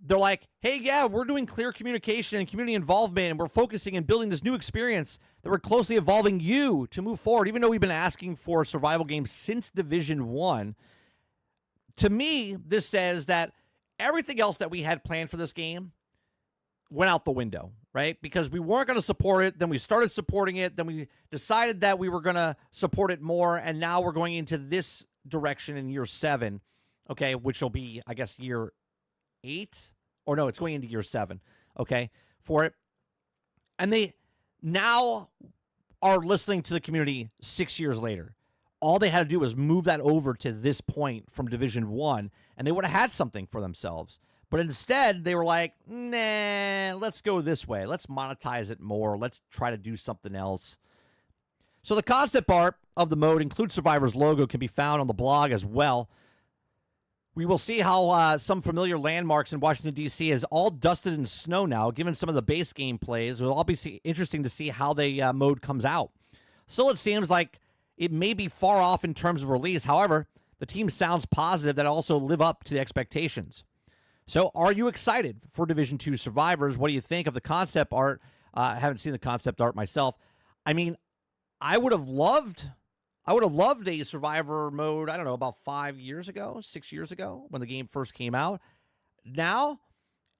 [SPEAKER 1] they're like, hey, yeah, we're doing clear communication and community involvement, and we're focusing and building this new experience that we're closely evolving you to move forward, even though we've been asking for survival games since Division 1. To me, this says that everything else that we had planned for this game went out the window, right? Because we weren't going to support it, then we started supporting it, then we decided that we were going to support it more, and now we're going into this direction in Year 7, okay, which will be, I guess, Year 8? Or no, it's going into Year 7, okay, for it. And they now are listening to the community 6 years later. All they had to do was move that over to this point from Division 1, and they would have had something for themselves. But instead, they were like, nah, let's go this way. Let's monetize it more. Let's try to do something else. So the concept art of the mode includes Survivor's logo can be found on the blog as well. We will see how some familiar landmarks in Washington, D.C. is all dusted in snow now, given some of the base gameplays. It will all be interesting to see how the mode comes out. Still, it seems like it may be far off in terms of release. However, the team sounds positive that it also live up to the expectations. So are you excited for Division 2 Survivors? What do you think of the concept art? I haven't seen the concept art myself. I mean, I would have loved a Survivor mode, I don't know, about 6 years ago when the game first came out. Now,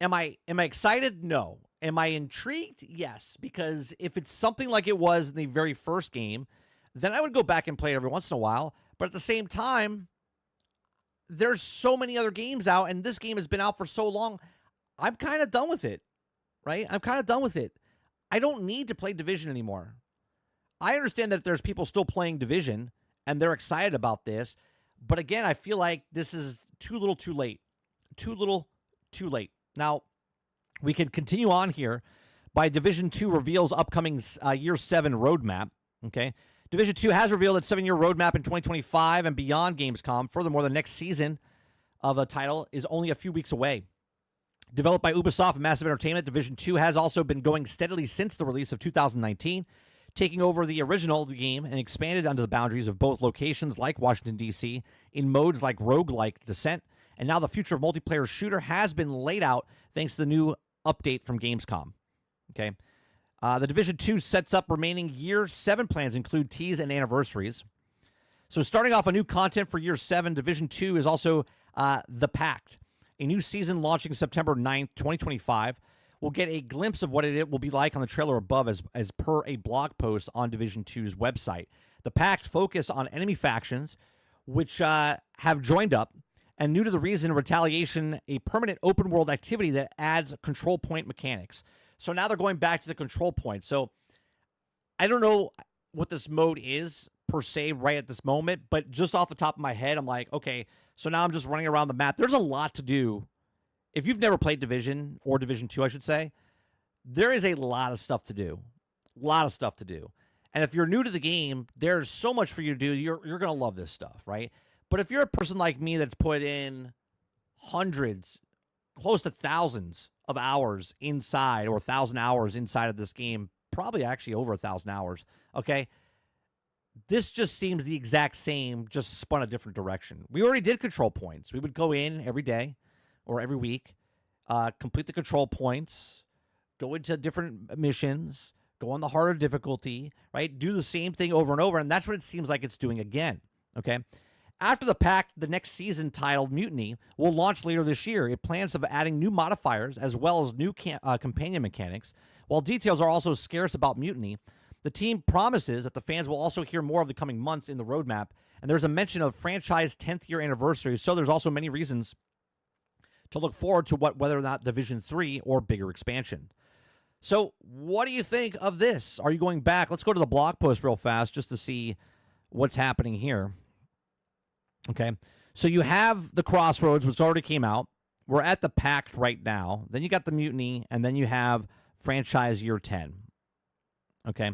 [SPEAKER 1] am I excited? No. Am I intrigued? Yes, because if it's something like it was in the very first game, then I would go back and play it every once in a while. But at the same time, there's so many other games out, and this game has been out for so long, I'm kind of done with it, right? I'm kind of done with it. I don't need to play Division anymore. I understand that there's people still playing Division, and they're excited about this, but again, I feel like this is too little too late. Too little too late. Now, we can continue on here by Division 2 reveals upcoming Year 7 roadmap, okay? Division 2 has revealed its 7-year roadmap in 2025 and beyond Gamescom. Furthermore, the next season of a title is only a few weeks away. Developed by Ubisoft and Massive Entertainment, Division 2 has also been going steadily since the release of 2019, taking over the original game and expanded under the boundaries of both locations like Washington, D.C., in modes like roguelike Descent, and now the future of multiplayer shooter has been laid out thanks to the new update from Gamescom. Okay. The Division 2 sets up remaining Year 7 plans include teas and anniversaries. So starting off a new content for Year 7, Division 2 is also The Pact, a new season launching September 9th, 2025. We'll get a glimpse of what it will be like on the trailer above as per a blog post on Division 2's website. The Pact focus on enemy factions which have joined up, and new to the reason, Retaliation, a permanent open-world activity that adds control point mechanics. So now they're going back to the control point. So I don't know what this mode is per se right at this moment, but just off the top of my head, I'm like, okay, so now I'm just running around the map. There's a lot to do. If you've never played Division, or Division 2, I should say, there is a lot of stuff to do. A lot of stuff to do. And if you're new to the game, there's so much for you to do. You're going to love this stuff, right? But if you're a person like me that's put in hundreds, close to thousands of hours inside, or 1,000 hours inside of this game, probably actually over 1,000 hours, okay? This just seems the exact same, just spun a different direction. We already did control points. We would go in every day or every week, complete the control points, go into different missions, go on the harder difficulty, right? Do the same thing over and over, and that's what it seems like it's doing again, okay? After the Pact, the next season titled Mutiny will launch later this year. It plans of adding new modifiers as well as new companion mechanics. While details are also scarce about Mutiny, the team promises that the fans will also hear more of the coming months in the roadmap, and there's a mention of franchise 10th year anniversary, so there's also many reasons to look forward to whether or not Division 3 or bigger expansion. So what do you think of this? Are you going back? Let's go to the blog post real fast just to see what's happening here. Okay, so you have the Crossroads, which already came out. We're at the Pact right now. Then you got the Mutiny, and then you have Franchise Year 10. Okay,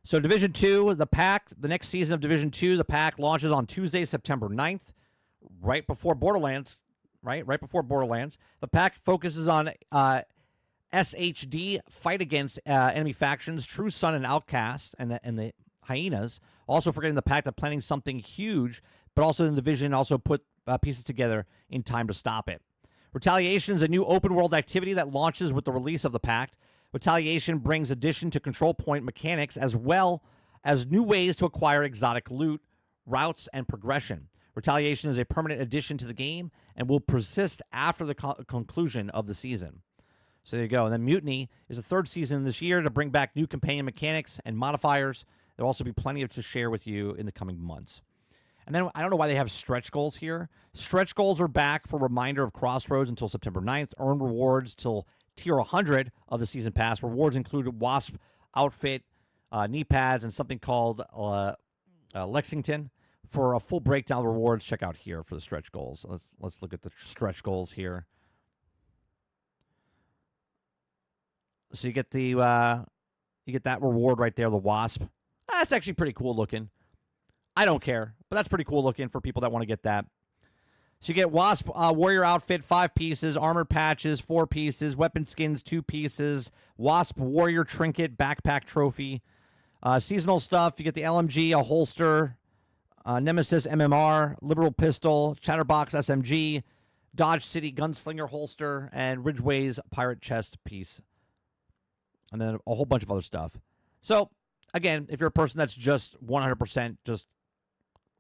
[SPEAKER 1] so Division 2, the Pact, the next season of Division 2, the Pact launches on Tuesday, September 9th, right before Borderlands, right? Right before Borderlands. The Pact focuses on SHD, fight against enemy factions, True Sun and Outcast, and the Hyenas. Also forgetting the Pact of planning something huge, but also in the Division also put pieces together in time to stop it. Retaliation is a new open-world activity that launches with the release of the Pact. Retaliation brings addition to control point mechanics as well as new ways to acquire exotic loot, routes, and progression. Retaliation is a permanent addition to the game and will persist after the conclusion of the season. So there you go. And then Mutiny is the third season this year to bring back new companion mechanics and modifiers. There will also be plenty to share with you in the coming months. And then I don't know why they have stretch goals here. Stretch goals are back for reminder of Crossroads until September 9th. Earn rewards till tier 100 of the season pass. Rewards include Wasp outfit, knee pads, and something called Lexington. For a full breakdown of the rewards, check out here for the stretch goals. Let's look at the stretch goals here. So you get the you get that reward right there, the Wasp. That's actually pretty cool looking. I don't care, but that's pretty cool looking for people that want to get that. So you get Wasp Warrior outfit, 5 pieces, armor patches, 4 pieces, weapon skins, 2 pieces, Wasp Warrior trinket, backpack trophy, seasonal stuff. You get the LMG, a holster, Nemesis MMR, Liberal pistol, Chatterbox SMG, Dodge City gunslinger holster, and Ridgeway's pirate chest piece. And then a whole bunch of other stuff. So, again, if you're a person that's just 100% just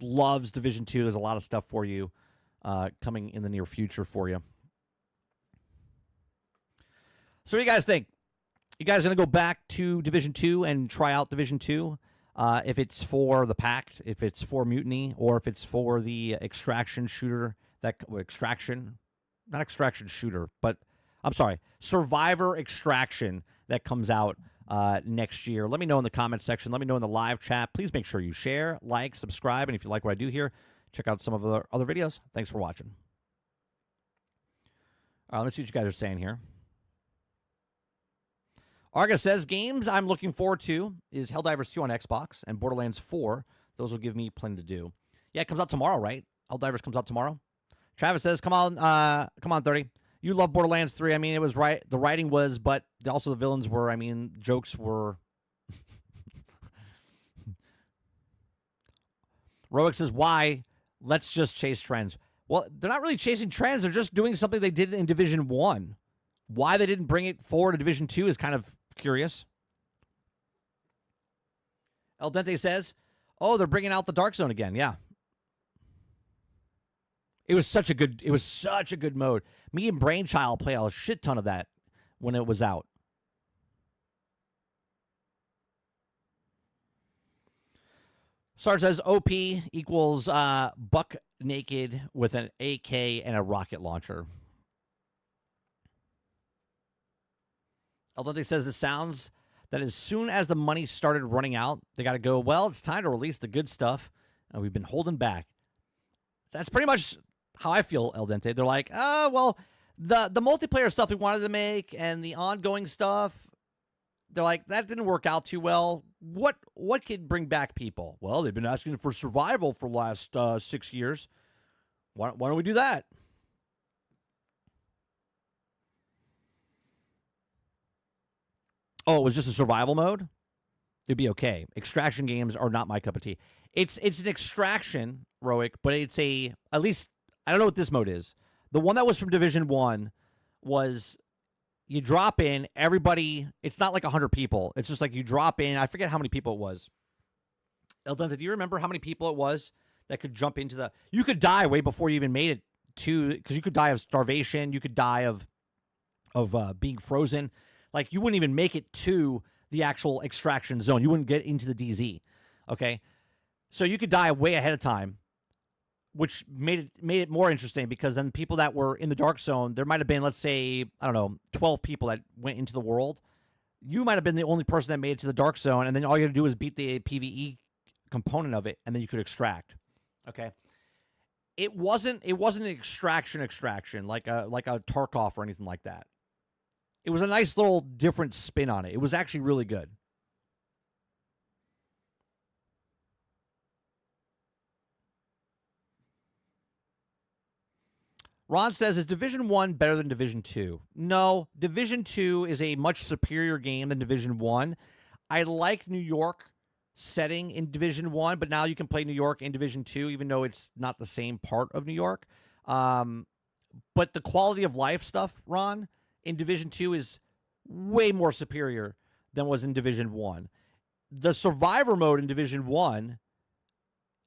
[SPEAKER 1] loves Division 2, there's a lot of stuff for you coming in the near future for you. So what do you guys think? You guys going to go back to Division 2 and try out Division 2? If it's for the Pact, if it's for Mutiny, or if it's for the extraction shooter, Survivor Extraction that comes out next year. Let me know in the comments section. Let me know in the live chat. Please make sure you share, like, subscribe, and if you like what I do here, check out some of the other videos. Thanks for watching. All right, let's see what you guys are saying here. Arga says, games I'm looking forward to is Helldivers 2 on Xbox and Borderlands 4. Those will give me plenty to do. Yeah, it comes out tomorrow, right? Helldivers comes out tomorrow. Travis says, come on, 30. You love Borderlands 3. I mean, it was right. The writing was, but also the villains were, I mean, jokes were. Roic says, why? Let's just chase trends. Well, they're not really chasing trends. They're just doing something they did in Division 1. Why they didn't bring it forward to Division 2 is kind of curious. El Dente says, oh, they're bringing out the Dark Zone again. Yeah. It was such a good mode. Me and Brainchild play a shit ton of that when it was out. Sarge says OP equals buck naked with an AK and a rocket launcher. Although they says this sounds that as soon as the money started running out, they got to go, well, it's time to release the good stuff, and we've been holding back. That's pretty much how I feel, El Dente. They're like, oh, well, the multiplayer stuff we wanted to make and the ongoing stuff, they're like, that didn't work out too well. What could bring back people? Well, they've been asking for survival for the last 6 years. Why don't we do that? Oh, it was just a survival mode? It'd be okay. Extraction games are not my cup of tea. It's an extraction, Roic, but it's at least, I don't know what this mode is. The one that was from Division 1 was you drop in, everybody, it's not like 100 people. It's just like you drop in, I forget how many people it was. El Dente, do you remember how many people it was that could jump into the, you could die way before you even made it to, because you could die of starvation, you could die of being frozen. Like, you wouldn't even make it to the actual extraction zone. You wouldn't get into the DZ, okay? So you could die way ahead of time, which made it more interesting because then people that were in the dark zone, there might have been, let's say, I don't know, 12 people that went into the world. You might have been the only person that made it to the dark zone, and then all you had to do was beat the PvE component of it, and then you could extract, okay? It wasn't an extraction like a Tarkov or anything like that. It was a nice little different spin on it. It was actually really good. Ron says, is Division 1 better than Division 2? No, Division 2 is a much superior game than Division 1. I like New York setting in Division 1, but now you can play New York in Division 2, even though it's not the same part of New York. But the quality of life stuff, Ron, in Division 2 is way more superior than was in Division 1. The Survivor mode in Division 1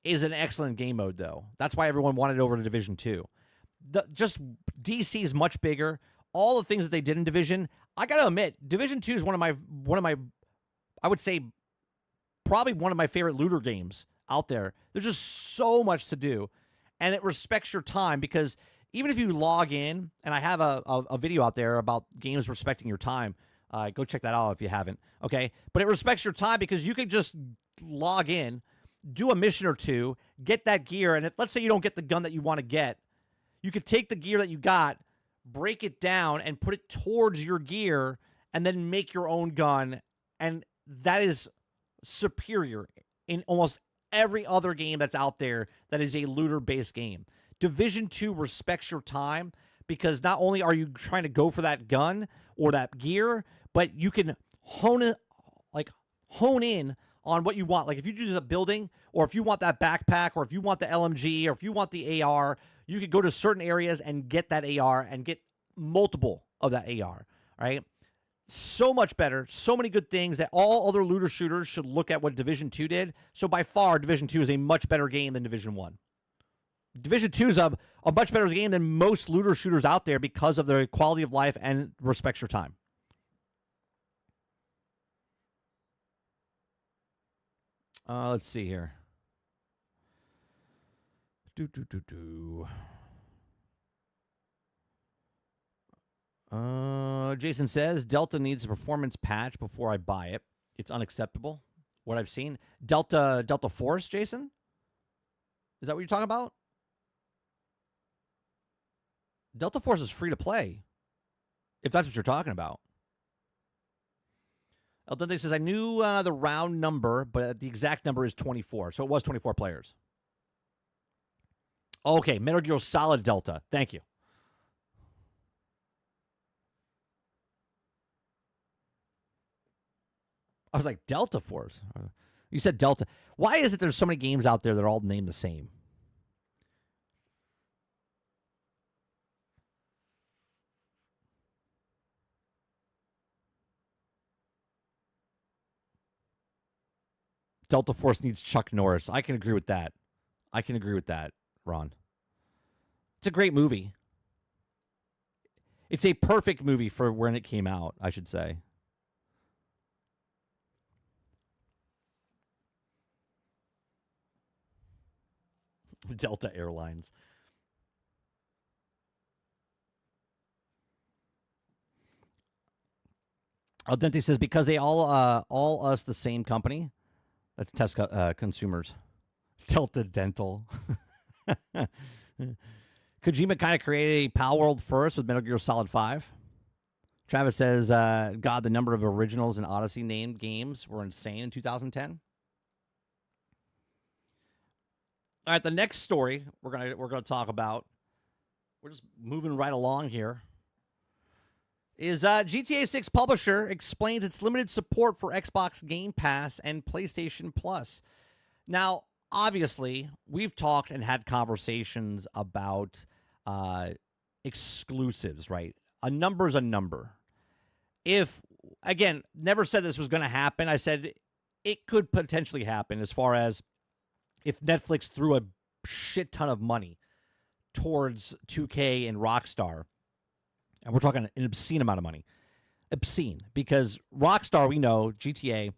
[SPEAKER 1] is an excellent game mode, though. That's why everyone wanted it over to Division 2. Just DC is much bigger. All the things that they did in Division, I got to admit, Division 2 is one of my, I would say, probably one of my favorite looter games out there. There's just so much to do, and it respects your time because even if you log in, and I have a video out there about games respecting your time. Go check that out if you haven't, okay? But it respects your time because you can just log in, do a mission or two, get that gear, and if, let's say you don't get the gun that you want to get, you could take the gear that you got, break it down, and put it towards your gear, and then make your own gun, and that is superior in almost every other game that's out there that is a looter-based game. Division 2 respects your time because not only are you trying to go for that gun or that gear, but you can hone in on what you want. Like if you do the building, or if you want that backpack, or if you want the LMG, or if you want the AR, you could go to certain areas and get that AR and get multiple of that AR, right? So much better, so many good things that all other looter shooters should look at what Division 2 did. So by far, Division 2 is a much better game than Division 1. Division 2 is a much better game than most looter shooters out there because of their quality of life and respects your time. Let's see here. Jason says, Delta needs a performance patch before I buy it. It's unacceptable. What I've seen. Delta Force, Jason? Is that what you're talking about? Delta Force is free to play, if that's what you're talking about. El Dente says, I knew the round number, but the exact number is 24. So it was 24 players. Okay, Metal Gear Solid Delta. Thank you. I was like, Delta Force. You said Delta. Why is it there's so many games out there that are all named the same? Delta Force needs Chuck Norris. I can agree with that. Ron. It's a great movie. It's a perfect movie for when it came out, I should say. Delta Airlines. Al Dente says, because they all us the same company. That's Tesla consumers. Delta Dental. Kojima kind of created a Pal World first with Metal Gear Solid 5. Travis says, God, the number of originals and Odyssey named games were insane in 2010. All right, the next story we're gonna talk about. We're just moving right along here. Is GTA 6 publisher explains its limited support for Xbox Game Pass and PlayStation Plus. Now, obviously, we've talked and had conversations about exclusives, right? A number's a number. If, again, never said this was going to happen. I said it could potentially happen as far as if Netflix threw a shit ton of money towards 2K and Rockstar. And we're talking an obscene amount of money. Obscene. Because Rockstar, we know, GTA,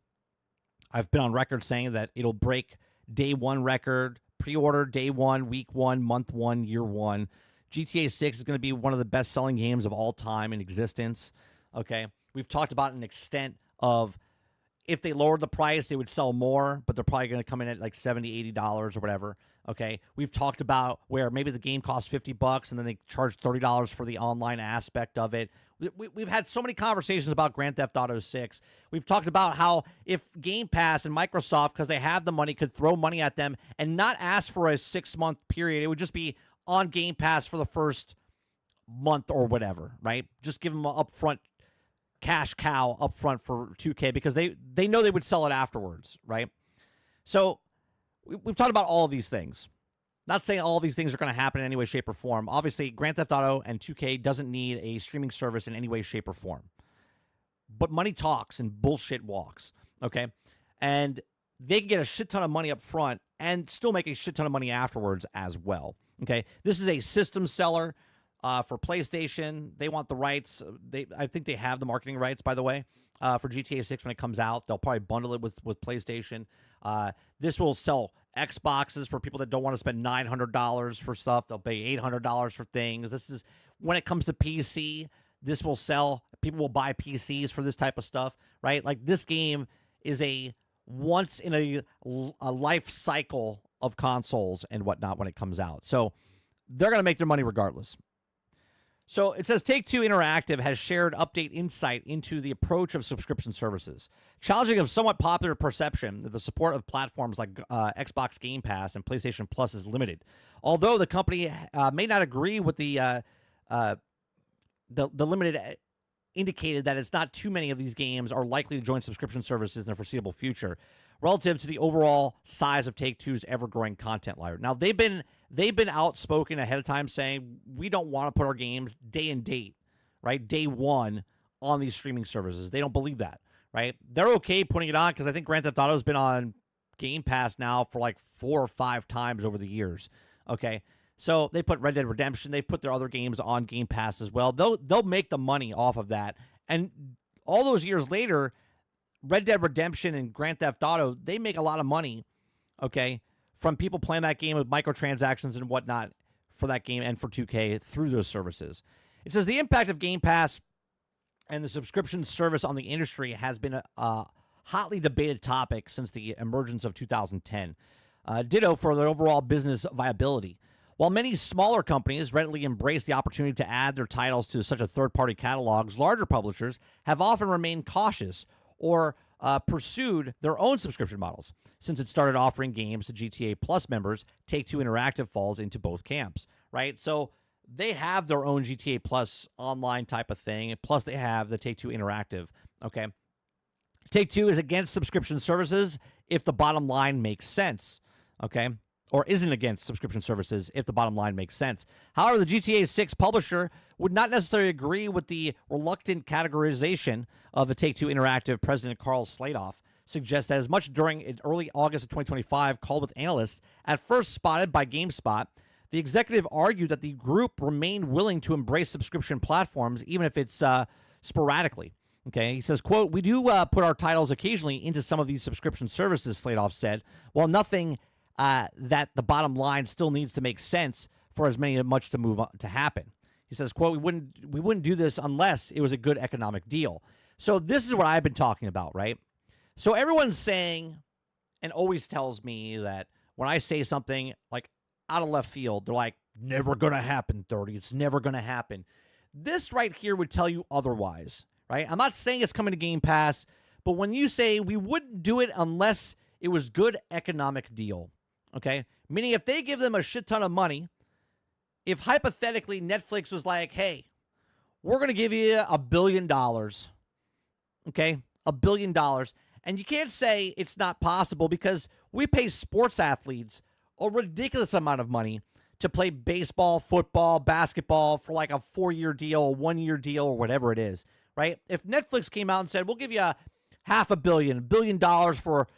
[SPEAKER 1] I've been on record saying that it'll break day one record, pre-order day one, week one, month one, year one. GTA 6 is going to be one of the best-selling games of all time in existence. Okay? We've talked about an extent of if they lowered the price, they would sell more, but they're probably going to come in at like $70, $80 or whatever. Okay, we've talked about where maybe the game costs $50 and then they charge $30 for the online aspect of it. We've had so many conversations about Grand Theft Auto 6. We've talked about how if Game Pass and Microsoft, because they have the money, could throw money at them and not ask for a 6-month period. It would just be on Game Pass for the first month or whatever, right? Just give them an upfront cash cow up front for 2K because they know they would sell it afterwards, right? So we've talked about all of these things. Not saying all of these things are going to happen in any way, shape, or form. Obviously, Grand Theft Auto and 2K doesn't need a streaming service in any way, shape, or form. But money talks and bullshit walks, okay? And they can get a shit ton of money up front and still make a shit ton of money afterwards as well, okay? This is a system seller. For PlayStation, they want the rights. I think they have the marketing rights, by the way, for GTA 6 when it comes out. They'll probably bundle it with PlayStation. This will sell Xboxes for people that don't want to spend $900 for stuff. They'll pay $800 for things. This is when it comes to PC. This will sell. People will buy PCs for this type of stuff, right? Like this game is a once in a life cycle of consoles and whatnot when it comes out. So they're going to make their money regardless. So it says Take-Two Interactive has shared update insight into the approach of subscription services, challenging a somewhat popular perception that the support of platforms like Xbox Game Pass and PlayStation Plus is limited. Although the company may not agree with the limited indicated that it's not too many of these games are likely to join subscription services in the foreseeable future, relative to the overall size of Take-Two's ever-growing content library. Now, they've been outspoken ahead of time saying we don't want to put our games day and date, right, day one on these streaming services. They don't believe that, right? They're okay putting it on because I think Grand Theft Auto has been on Game Pass now for like 4 or 5 times over the years, okay? So they put Red Dead Redemption. They've put their other games on Game Pass as well. They'll make the money off of that. And all those years later, Red Dead Redemption and Grand Theft Auto, they make a lot of money, okay, from people playing that game with microtransactions and whatnot for that game and for 2K through those services. It says the impact of Game Pass and the subscription service on the industry has been a hotly debated topic since the emergence of 2010. Ditto for their overall business viability. While many smaller companies readily embrace the opportunity to add their titles to such a third-party catalogs, larger publishers have often remained cautious or pursued their own subscription models. Since it started offering games to GTA Plus members, Take-Two Interactive falls into both camps, right? So they have their own GTA Plus online type of thing, plus they have the Take-Two Interactive, okay? Take-Two is against subscription services if the bottom line makes sense, okay? Or isn't against subscription services if the bottom line makes sense. However, the GTA 6 publisher would not necessarily agree with the reluctant categorization of the Take-Two Interactive president Carl Sladoff suggests that as much during early August of 2025 called with analysts, at first spotted by GameSpot, the executive argued that the group remained willing to embrace subscription platforms even if it's sporadically. Okay, he says, quote, "We do put our titles occasionally into some of these subscription services," Sladoff said, "while nothing that the bottom line still needs to make sense for as much to move on, to happen." He says, quote, we wouldn't do this unless it was a good economic deal." So this is what I've been talking about, right? So everyone's saying and always tells me that when I say something like out of left field, they're like, never going to happen, 30. It's never going to happen. This right here would tell you otherwise, right? I'm not saying it's coming to Game Pass, but when you say we wouldn't do it unless it was good economic deal, okay? Meaning if they give them a shit ton of money, if hypothetically Netflix was like, hey, we're going to give you $1 billion, okay? $1 billion. And you can't say it's not possible because we pay sports athletes a ridiculous amount of money to play baseball, football, basketball for like a 4-year deal, a 1-year deal, or whatever it is, right? If Netflix came out and said, we'll give you $500 million for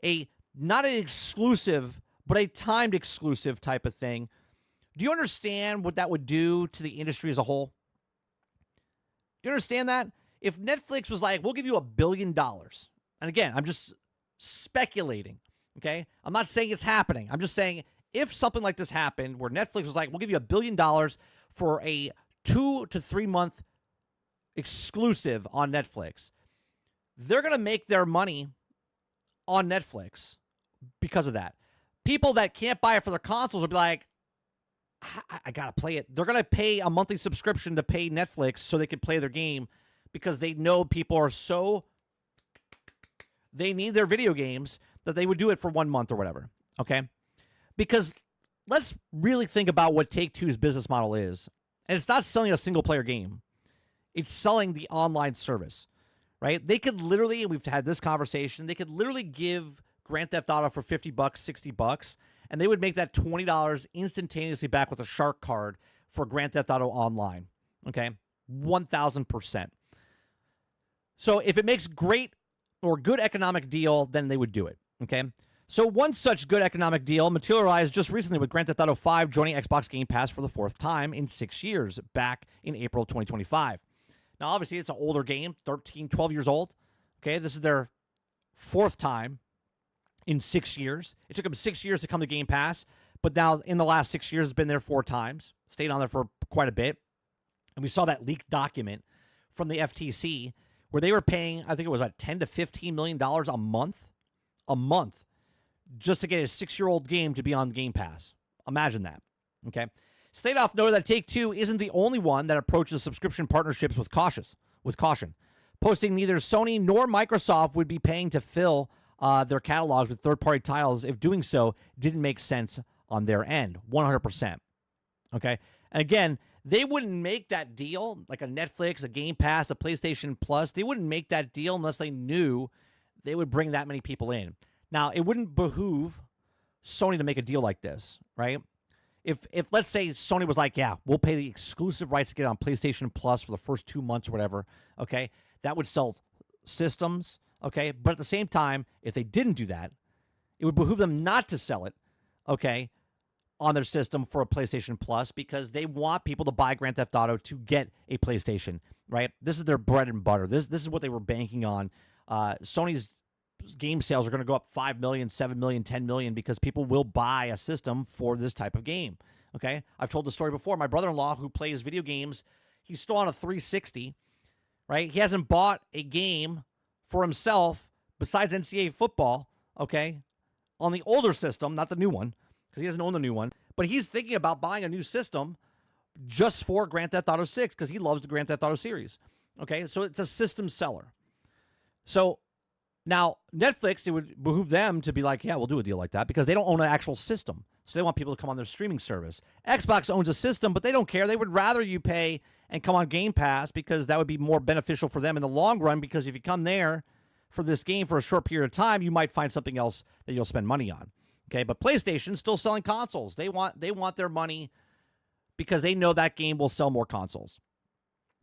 [SPEAKER 1] a, not an exclusive, but a timed exclusive type of thing, do you understand what that would do to the industry as a whole? Do you understand that? If Netflix was like, we'll give you $1 billion, and again, I'm just speculating, okay? I'm not saying it's happening. I'm just saying if something like this happened where Netflix was like, we'll give you $1 billion for a 2 to 3 month exclusive on Netflix, they're going to make their money on Netflix because of that. People that can't buy it for their consoles will be like, I got to play it. They're going to pay a monthly subscription to pay Netflix so they can play their game because they know people are so, they need their video games that they would do it for 1 month or whatever, okay? Because let's really think about what Take-Two's business model is. And it's not selling a single-player game. It's selling the online service, right? They could literally, and we've had this conversation, they could literally give Grand Theft Auto for $50, $60, and they would make that $20 instantaneously back with a shark card for Grand Theft Auto Online, okay? 1,000%. So if it makes great or good economic deal, then they would do it, okay? So one such good economic deal materialized just recently with Grand Theft Auto 5 joining Xbox Game Pass for the 4th time in 6 years, back in April 2025. Now, obviously, it's an older game, 13, 12 years old, okay? This is their 4th time in 6 years. It took them 6 years to come to Game Pass, but now in the last 6 years, it's been there 4 times, stayed on there for quite a bit. And we saw that leaked document from the FTC where they were paying, I think it was like $10 to $15 million a month, just to get a 6-year-old game to be on Game Pass. Imagine that, okay? Sladoff noted that Take-Two isn't the only one that approaches subscription partnerships with caution, posting neither Sony nor Microsoft would be paying to fill their catalogs with third-party titles if doing so didn't make sense on their end, 100%. Okay? And again, they wouldn't make that deal, like a Netflix, a Game Pass, a PlayStation Plus. They wouldn't make that deal unless they knew they would bring that many people in. Now, it wouldn't behoove Sony to make a deal like this, right? If let's say Sony was like, yeah, we'll pay the exclusive rights to get it on PlayStation Plus for the first 2 months or whatever, okay? That would sell systems, okay? But at the same time, if they didn't do that, it would behoove them not to sell it, okay, on their system for a PlayStation Plus because they want people to buy Grand Theft Auto to get a PlayStation, right? This is their bread and butter. This is what they were banking on. Sony's game sales are going to go up 5 million, 7 million, 10 million because people will buy a system for this type of game, okay? I've told the story before. My brother-in-law who plays video games, he's still on a 360, right? He hasn't bought a game for himself besides NCAA football, okay, on the older system, not the new one, because he doesn't own the new one, but he's thinking about buying a new system just for Grand Theft Auto 6 because he loves the Grand Theft Auto series, okay? So it's a system seller. So Now, Netflix, it would behoove them to be like, yeah, we'll do a deal like that because they don't own an actual system. So they want people to come on their streaming service. Xbox owns a system, but they don't care. They would rather you pay and come on Game Pass because that would be more beneficial for them in the long run, because if you come there for this game for a short period of time, you might find something else that you'll spend money on. Okay, but PlayStation's still selling consoles. They want their money because they know that game will sell more consoles.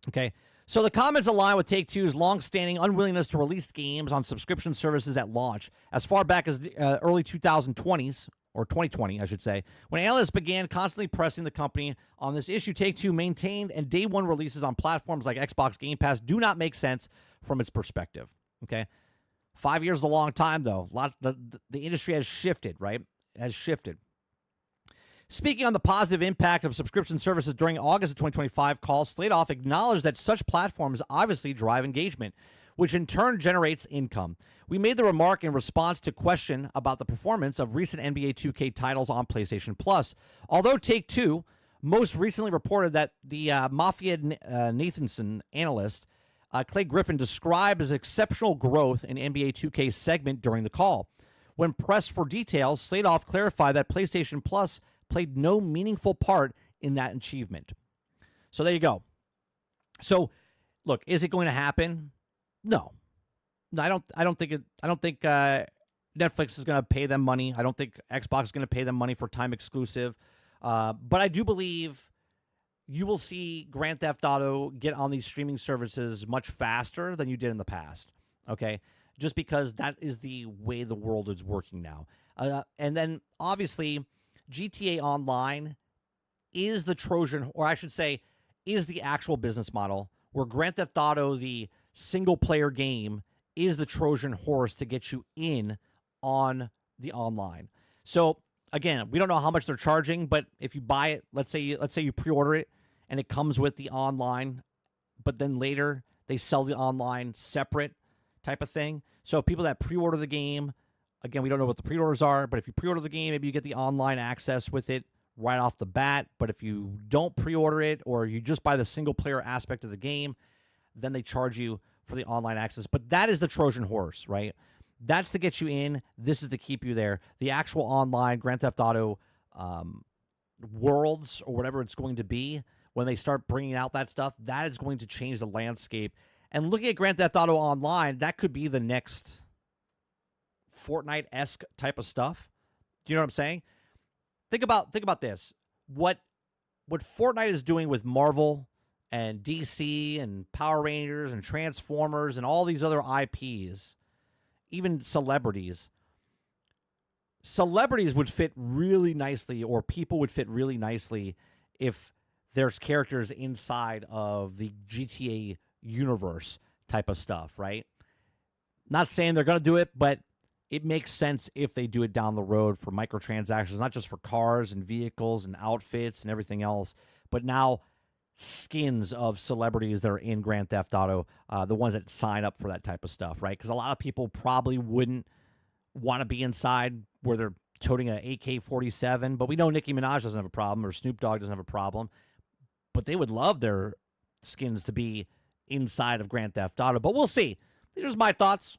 [SPEAKER 1] Okay, so the comments align with Take-Two's long-standing unwillingness to release games on subscription services at launch as far back as the early 2020s, or 2020, I should say. When analysts began constantly pressing the company on this issue, Take-Two maintained, and day one releases on platforms like Xbox Game Pass do not make sense from its perspective. Okay, 5 years is a long time, though. The industry has shifted, right? Has shifted. Speaking on the positive impact of subscription services during August of 2025 call, Sladoff acknowledged that such platforms obviously drive engagement, which in turn generates income. We made the remark in response to question about the performance of recent NBA 2K titles on PlayStation Plus. Although Take-Two most recently reported that the Mafia Nathanson analyst Clay Griffin described as exceptional growth in NBA 2K segment during the call. When pressed for details, Sladoff clarified that PlayStation Plus played no meaningful part in that achievement. So there you go. So, look, is it going to happen? No, I don't think Netflix is going to pay them money. I don't think Xbox is going to pay them money for time exclusive. But I do believe you will see Grand Theft Auto get on these streaming services much faster than you did in the past. Okay, just because that is the way the world is working now. And then obviously, GTA Online is the Trojan, or I should say, is the actual business model where Grand Theft Auto, the single-player game, is the Trojan horse to get you in on the online. So, again, we don't know how much they're charging, but if you buy it, let's say you pre-order it, and it comes with the online, but then later they sell the online separate type of thing. So people that pre-order the game, again, we don't know what the pre-orders are, but if you pre-order the game, maybe you get the online access with it right off the bat. But if you don't pre-order it, or you just buy the single-player aspect of the game, then they charge you for the online access. But that is the Trojan horse, right? That's to get you in. This is to keep you there. The actual online Grand Theft Auto worlds, or whatever it's going to be, when they start bringing out that stuff, that is going to change the landscape. And looking at Grand Theft Auto Online, that could be the next Fortnite-esque type of stuff. Do you know what I'm saying? Think about this. What Fortnite is doing with Marvel and DC and Power Rangers and Transformers and all these other IPs, even celebrities would fit really nicely, or people would fit really nicely if there's characters inside of the GTA universe type of stuff, right? Not saying they're going to do it, but it makes sense if they do it down the road for microtransactions, not just for cars and vehicles and outfits and everything else, but now skins of celebrities that are in Grand Theft Auto, the ones that sign up for that type of stuff, right? Because a lot of people probably wouldn't want to be inside where they're toting an AK-47, but we know Nicki Minaj doesn't have a problem, or Snoop Dogg doesn't have a problem, but they would love their skins to be inside of Grand Theft Auto. But we'll see. These are just my thoughts.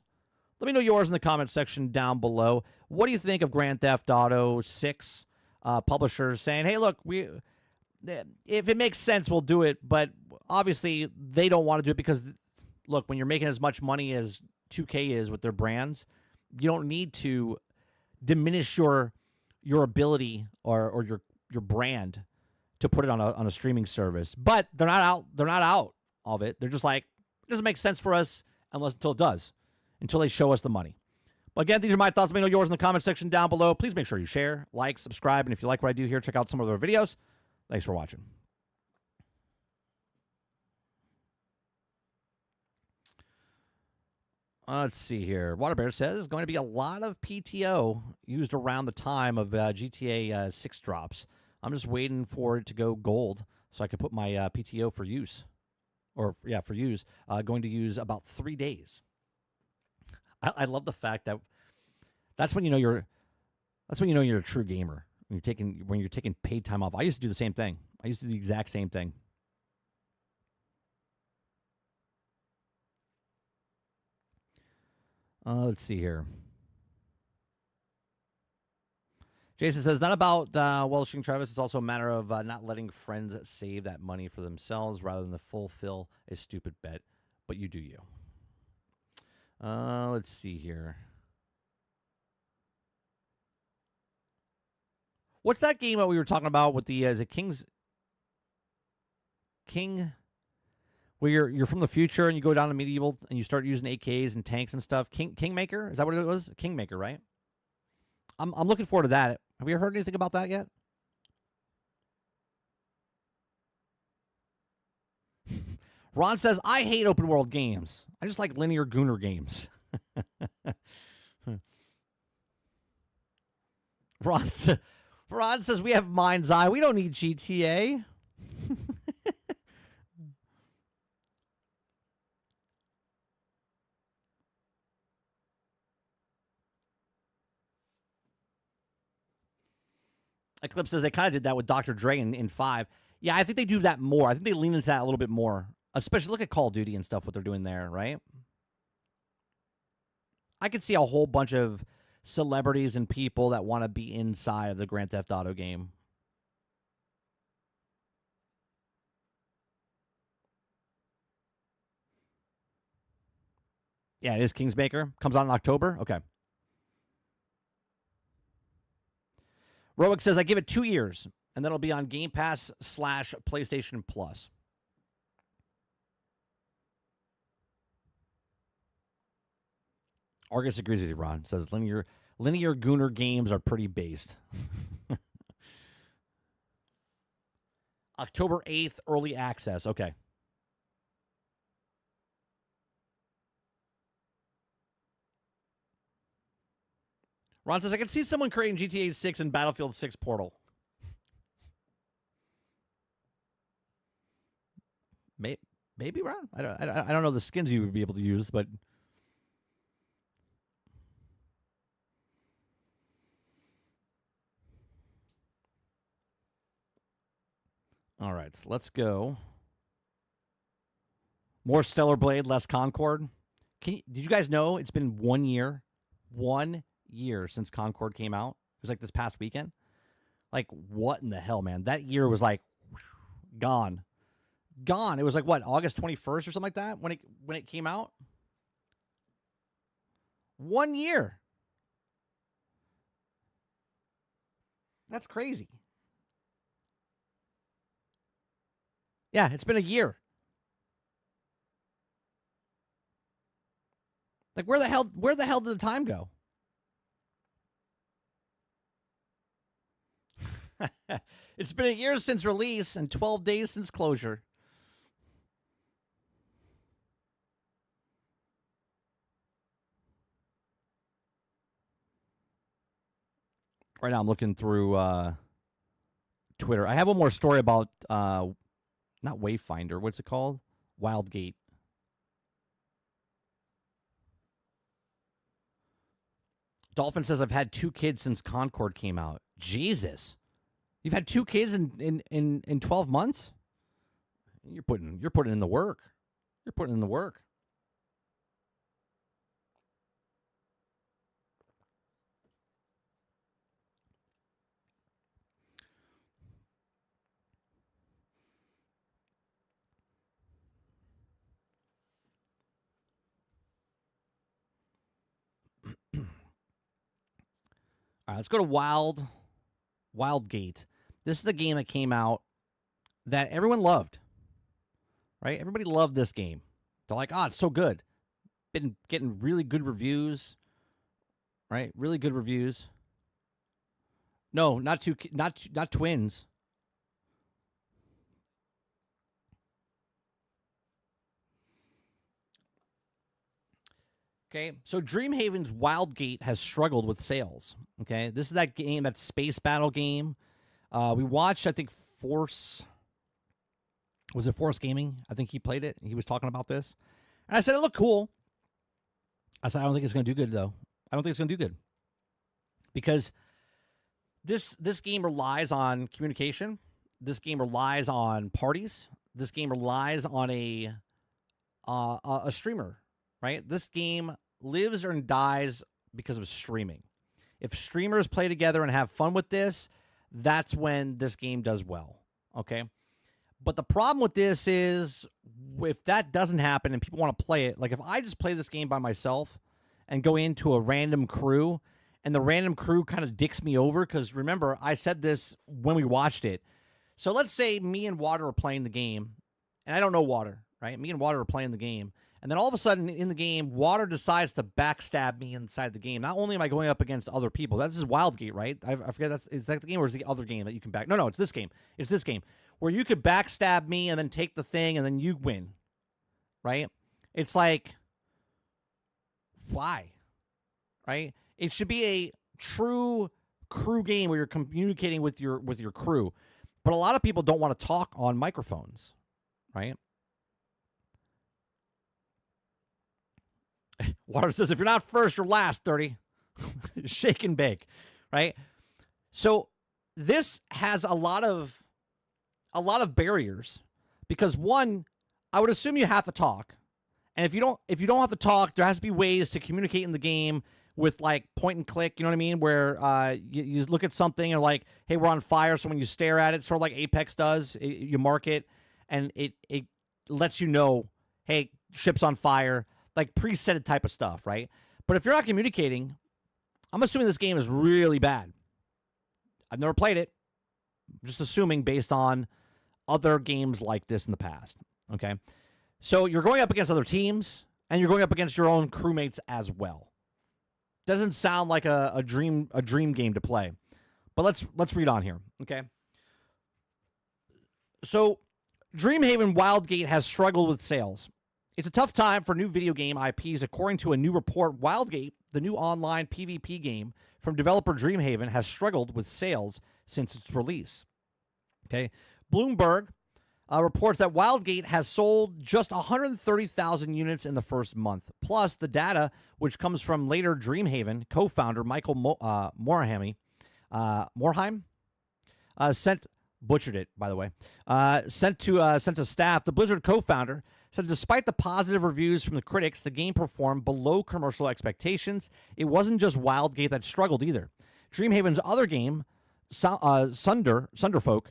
[SPEAKER 1] Let me know yours in the comment section down below. What do you think of Grand Theft Auto 6? Publishers saying, hey, look, if it makes sense, we'll do it. But obviously, they don't want to do it because, look, when you're making as much money as 2K is with their brands, you don't need to diminish your ability or your brand to put it on a streaming service. But they're not out of it. They're just like, it doesn't make sense for us until it does. Until they show us the money. But again, these are my thoughts. Let me know yours in the comment section down below. Please make sure you share, like, subscribe, and if you like what I do here, check out some of their videos. Thanks for watching. Let's see here. Waterbear says there's going to be a lot of PTO used around the time of GTA 6 drops. I'm just waiting for it to go gold so I can put my PTO for use. Or, yeah, for use. Going to use about 3 days. I love the fact that that's when you know you're a true gamer. When you're taking paid time off. I used to do the same thing. I used to do the exact same thing. Let's see here. Jason says, not about welching Travis. It's also a matter of not letting friends save that money for themselves rather than to fulfill a stupid bet. But you do you. Let's see here. What's that game that we were talking about with the is it King, where you're from the future and you go down to medieval and you start using AKs and tanks and stuff? Kingmaker? Is that what it was? Kingmaker, right? I'm looking forward to that. Have you heard anything about that yet? Ron says, I hate open world games. I just like linear Gooner games. Ron says, we have Mind's Eye. We don't need GTA. Eclipse says they kind of did that with Dr. Dre in 5. Yeah, I think they do that more. I think they lean into that a little bit more. Especially look at Call of Duty and stuff, what they're doing there, right? I could see a whole bunch of celebrities and people that want to be inside of the Grand Theft Auto game. Yeah, it is Kingsmaker. Comes out in October? Okay. Roic says, I give it 2 years, and then it'll be on Game Pass / PlayStation Plus. Argus agrees with you, Ron. Says linear Gooner games are pretty based. October 8th, early access. Okay. Ron says, I can see someone creating GTA 6 and Battlefield 6 Portal. Maybe, Ron. I don't know the skins you would be able to use, but all right, so let's go. More Stellar Blade, less Concord. Did you guys know it's been 1 year? 1 year since Concord came out. It was like this past weekend. Like, what in the hell, man? That year was like gone. It was like what, August 21st or something like that when it came out? 1 year. That's crazy. Yeah, it's been a year. Like, where the hell did the time go? It's been a year since release and 12 days since closure. Right now I'm looking through Twitter. I have one more story about not Wayfinder. What's it called? Wildgate. Dolphin says, I've had 2 kids since Concord came out. Jesus. You've had 2 kids in 12 months? You're putting in the work. You're putting in the work. All right, let's go to Wildgate. This is the game that came out that everyone loved, right? Everybody loved this game. They're like, oh, it's so good. Been getting really good reviews, right? Really good reviews. No, not twins. Okay, so Dreamhaven's Wildgate has struggled with sales. Okay, this is that game, that space battle game. We watched, I think, Force. Was it Force Gaming? I think he played it. He was talking about this. And I said, it looked cool. I said, I don't think it's going to do good, though. I don't think it's going to do good. Because this game relies on communication. This game relies on parties. This game relies on a streamer, right? This game lives or dies because of streaming. If streamers play together and have fun with this, that's when this game does well, okay? But the problem with this is if that doesn't happen and people want to play it, like if I just play this game by myself and go into a random crew and the random crew kind of dicks me over, because remember, I said this when we watched it. So let's say me and Water are playing the game, and I don't know Water, right? Me and Water are playing the game. And then all of a sudden in the game, Water decides to backstab me inside the game. Not only am I going up against other people, that's Wildgate, right? I forget, is that the game or is the other game that you can back? No, it's this game. It's this game where you could backstab me and then take the thing and then you win, right? It's like, why, right? It should be a true crew game where you're communicating with your crew. But a lot of people don't want to talk on microphones, right? Water says, if you're not first, you're last, 30. Shake and bake, right? So this has a lot of barriers because, one, I would assume you have to talk. And if you don't have to talk, there has to be ways to communicate in the game with like point and click, you know what I mean? Where you look at something and like, hey, we're on fire. So when you stare at it, sort of like Apex does, you mark it and it lets you know, hey, ship's on fire. Like preset type of stuff, right? But if you're not communicating, I'm assuming this game is really bad. I've never played it. I'm just assuming based on other games like this in the past, okay? So you're going up against other teams, and you're going up against your own crewmates as well. Doesn't sound like a dream game to play. But let's read on here, okay? So Dreamhaven Wildgate has struggled with sales. It's a tough time for new video game IPs. According to a new report, Wildgate, the new online PvP game from developer Dreamhaven, has struggled with sales since its release. Okay, Bloomberg reports that Wildgate has sold just 130,000 units in the first month. Plus, the data, which comes from later Dreamhaven co-founder Michael Morheim, butchered it, by the way, sent to staff. The Blizzard co-founder said despite the positive reviews from the critics, the game performed below commercial expectations. It wasn't just Wildgate that struggled either. Dreamhaven's other game, Sunderfolk,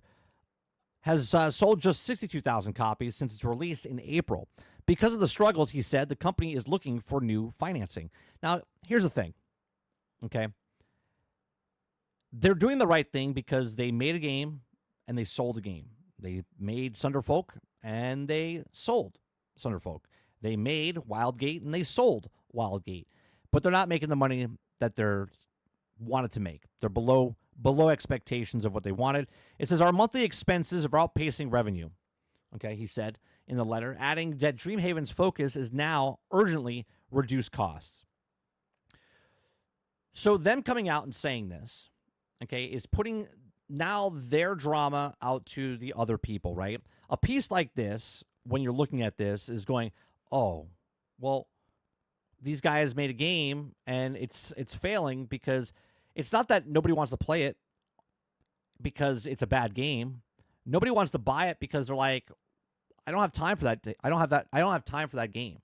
[SPEAKER 1] has sold just 62,000 copies since its release in April. Because of the struggles, he said, the company is looking for new financing. Now, here's the thing, okay? They're doing the right thing because they made a game and they sold a game. They made Sunderfolk and they sold Sunderfolk. They made Wildgate and they sold Wildgate. But they're not making the money that they're wanted to make. They're below expectations of what they wanted. It says our monthly expenses are outpacing revenue. Okay, he said in the letter, adding that Dreamhaven's focus is now urgently reduce costs. So them coming out and saying this, okay, is putting now their drama out to the other people, right? A piece like this, when you're looking at this, is going, oh, well, these guys made a game and it's failing because it's not that nobody wants to play it because it's a bad game. Nobody wants to buy it because they're like, I don't have time for that. I don't have time for that game.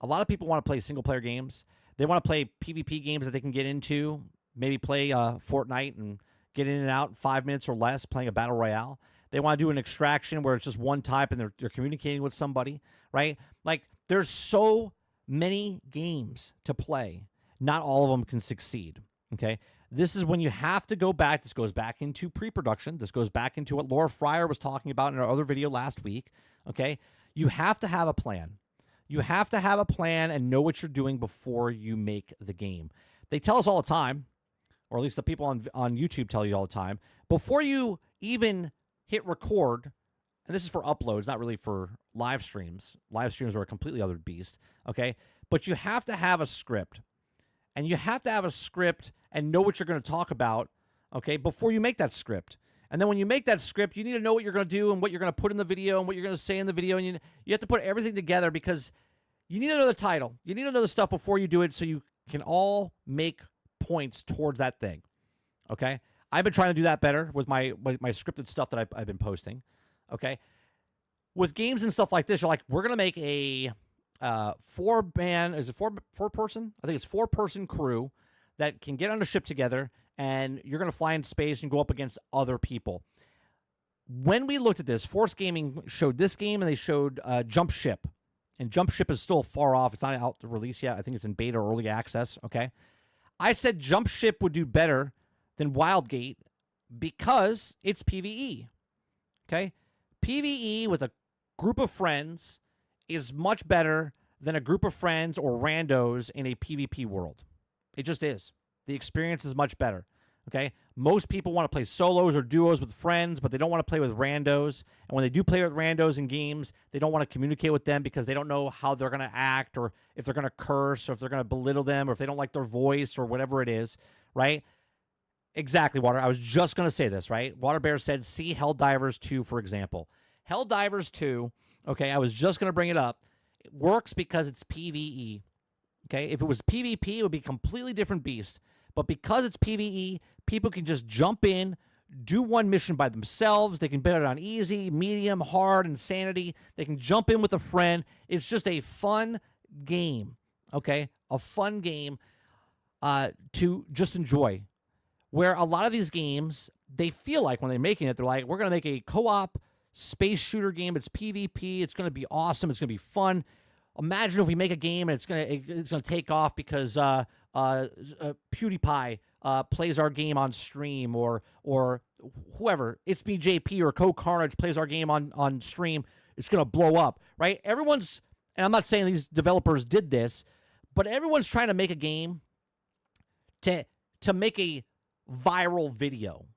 [SPEAKER 1] A lot of people want to play single player games. They want to play PvP games that they can get into, maybe play Fortnite and get in and out in 5 minutes or less playing a battle royale. They want to do an extraction where it's just one type and they're communicating with somebody, right? Like there's so many games to play. Not all of them can succeed, okay? This is when you have to go back. This goes back into pre-production. This goes back into what Laura Fryer was talking about in our other video last week, okay? You have to have a plan. You have to have a plan and know what you're doing before you make the game. They tell us all the time, or at least the people on YouTube tell you all the time, before you even hit record, and this is for uploads, not really for live streams. Live streams are a completely other beast, okay? But you have to have a script. And you have to have a script and know what you're going to talk about, okay, before you make that script. And then when you make that script, you need to know what you're going to do and what you're going to put in the video and what you're going to say in the video. And you have to put everything together because you need to know the title. You need to know the stuff before you do it so you can all make points towards that thing, okay? I've been trying to do that better with my scripted stuff that I've been posting, okay? With games and stuff like this, you're like, we're going to make a four-man, is it four-person? I think it's four-person crew that can get on a ship together, and you're going to fly in space and go up against other people. When we looked at this, Force Gaming showed this game, and they showed Jump Ship. And Jump Ship is still far off. It's not out to release yet. I think it's in beta or early access, okay? I said Jump Ship would do better than Wildgate because it's PvE, okay? PvE with a group of friends is much better than a group of friends or randos in a PvP world. It just is. The experience is much better, okay? Most people want to play solos or duos with friends, but they don't want to play with randos. And when they do play with randos in games, they don't want to communicate with them because they don't know how they're going to act or if they're going to curse or if they're going to belittle them or if they don't like their voice or whatever it is, right? Exactly, Water. I was just going to say this, right? Water Bear said, see Helldivers 2, for example. Helldivers 2, okay, I was just going to bring it up. It works because it's PvE, okay? If it was PvP, it would be a completely different beast. But because it's PvE, people can just jump in, do one mission by themselves. They can bet it on easy, medium, hard, insanity. They can jump in with a friend. It's just a fun game, okay? A fun game to just enjoy. Where a lot of these games, they feel like when they're making it, they're like, we're going to make a co-op space shooter game. It's PvP. It's going to be awesome. It's going to be fun. Imagine if we make a game and it's going to take off because PewDiePie plays our game on stream or whoever, It's Me JP or Co Carnage plays our game on stream. It's going to blow up, right? Everyone's, and I'm not saying these developers did this, but everyone's trying to make a game to make a viral video.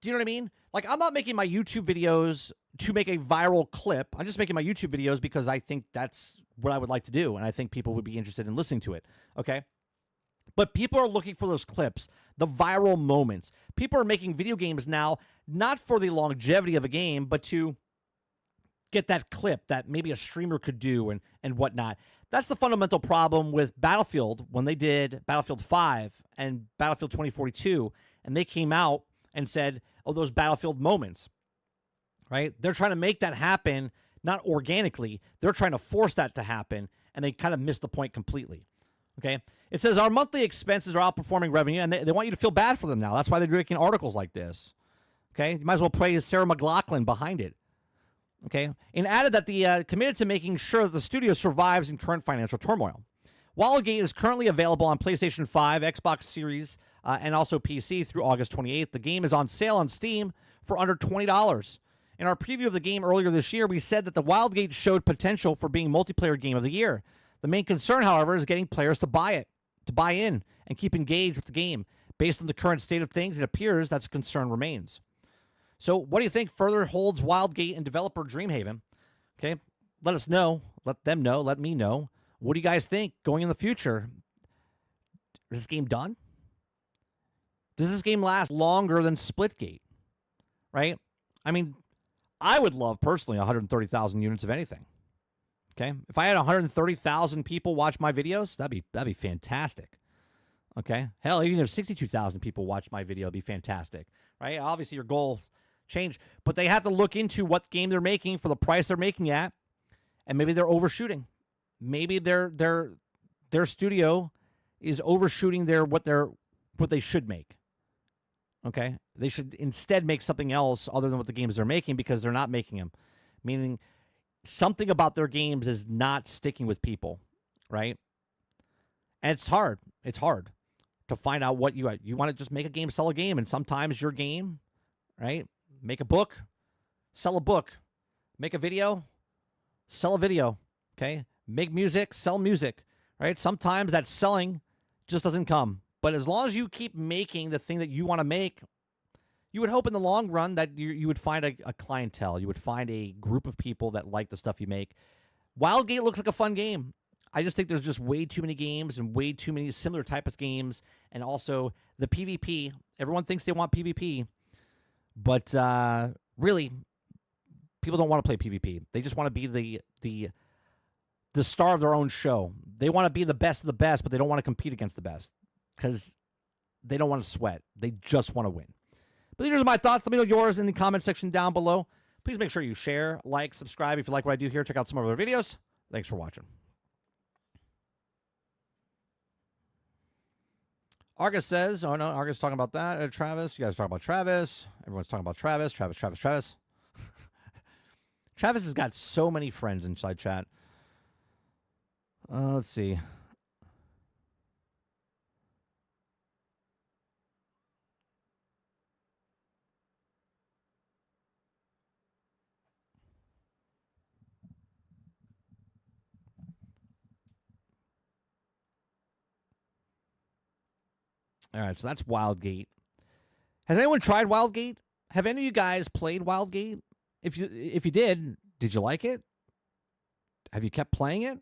[SPEAKER 1] Do you know what I mean? Like, I'm not making my YouTube videos to make a viral clip. I'm just making my YouTube videos because I think that's what I would like to do, and I think people would be interested in listening to it, okay? But people are looking for those clips, the viral moments. People are making video games now not for the longevity of a game, but to get that clip that maybe a streamer could do and whatnot. That's the fundamental problem with Battlefield when they did Battlefield 5 and Battlefield 2042, and they came out and said, oh, those Battlefield moments, right? They're trying to make that happen, not organically. They're trying to force that to happen, and they kind of missed the point completely, okay? It says our monthly expenses are outperforming revenue, and they want you to feel bad for them now. That's why they're making articles like this, okay? You might as well praise Sarah McLachlan behind it, okay? And added that the committed to making sure that the studio survives in current financial turmoil. Wildgate is currently available on PlayStation 5, Xbox Series, and also PC through August 28th. The game is on sale on Steam for under $20. In our preview of the game earlier this year, we said that the Wildgate showed potential for being multiplayer game of the year. The main concern, however, is getting players to buy it, to buy in, and keep engaged with the game. Based on the current state of things, it appears that concern remains. So what do you think further holds Wildgate and developer Dreamhaven? Okay, let us know. Let them know. Let me know. What do you guys think going in the future? Is this game done? Does this game last longer than Splitgate? Right? I mean, I would love, personally, 130,000 units of anything. Okay? If I had 130,000 people watch my videos, that'd be fantastic. Okay? Hell, even if 62,000 people watch my video, it'd be fantastic. Right? Obviously, your goal change, but they have to look into what game they're making for the price they're making at, and maybe they're overshooting. Maybe their studio is overshooting what they should make. Okay? They should instead make something else other than what the games they're making because they're not making them. Meaning something about their games is not sticking with people, right? And it's hard. It's hard to find out what you want to just make a game, sell a game, and sometimes your game, right? Make a book, sell a book. Make a video, sell a video, okay? Make music, sell music, right? Sometimes that selling just doesn't come. But as long as you keep making the thing that you want to make, you would hope in the long run that you would find a clientele. You would find a group of people that like the stuff you make. Wildgate looks like a fun game. I just think there's just way too many games and way too many similar type of games. And also the PvP. Everyone thinks they want PvP. But really, people don't want to play PvP. They just want to be the star of their own show. They want to be the best of the best, but they don't want to compete against the best because they don't want to sweat. They just want to win. But these are my thoughts. Let me know yours in the comment section down below. Please make sure you share, like, subscribe if you like what I do here. Check out some of our videos. Thanks for watching. Argus says, oh no, Argus talking about that. Travis, you guys talking about Travis. Everyone's talking about Travis. Travis. Travis has got so many friends inside chat. Let's see. All right, so that's Wildgate. Has anyone tried Wildgate? Have any of you guys played Wildgate? If you did you like it? Have you kept playing it?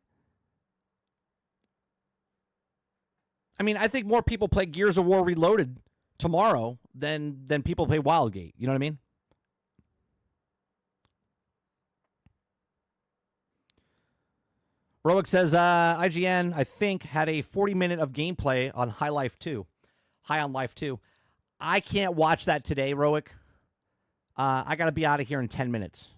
[SPEAKER 1] I mean, I think more people play Gears of War Reloaded tomorrow than people play Wildgate. You know what I mean? Roic says, IGN, I think, had a 40-minute of gameplay on High on Life 2. I can't watch that today, Roic. I got to be out of here in 10 minutes.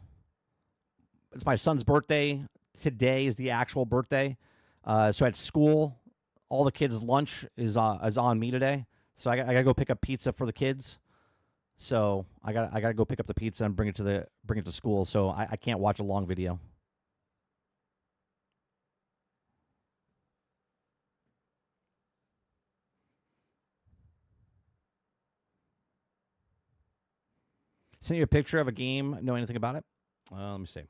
[SPEAKER 1] It's my son's birthday. Today is the actual birthday. So at school, all the kids' lunch is on me today. So I got to go pick up pizza for the kids. So I got to go pick up the pizza and bring it to school. So I can't watch a long video. Send you a picture of a game. Know anything about it? Let me see.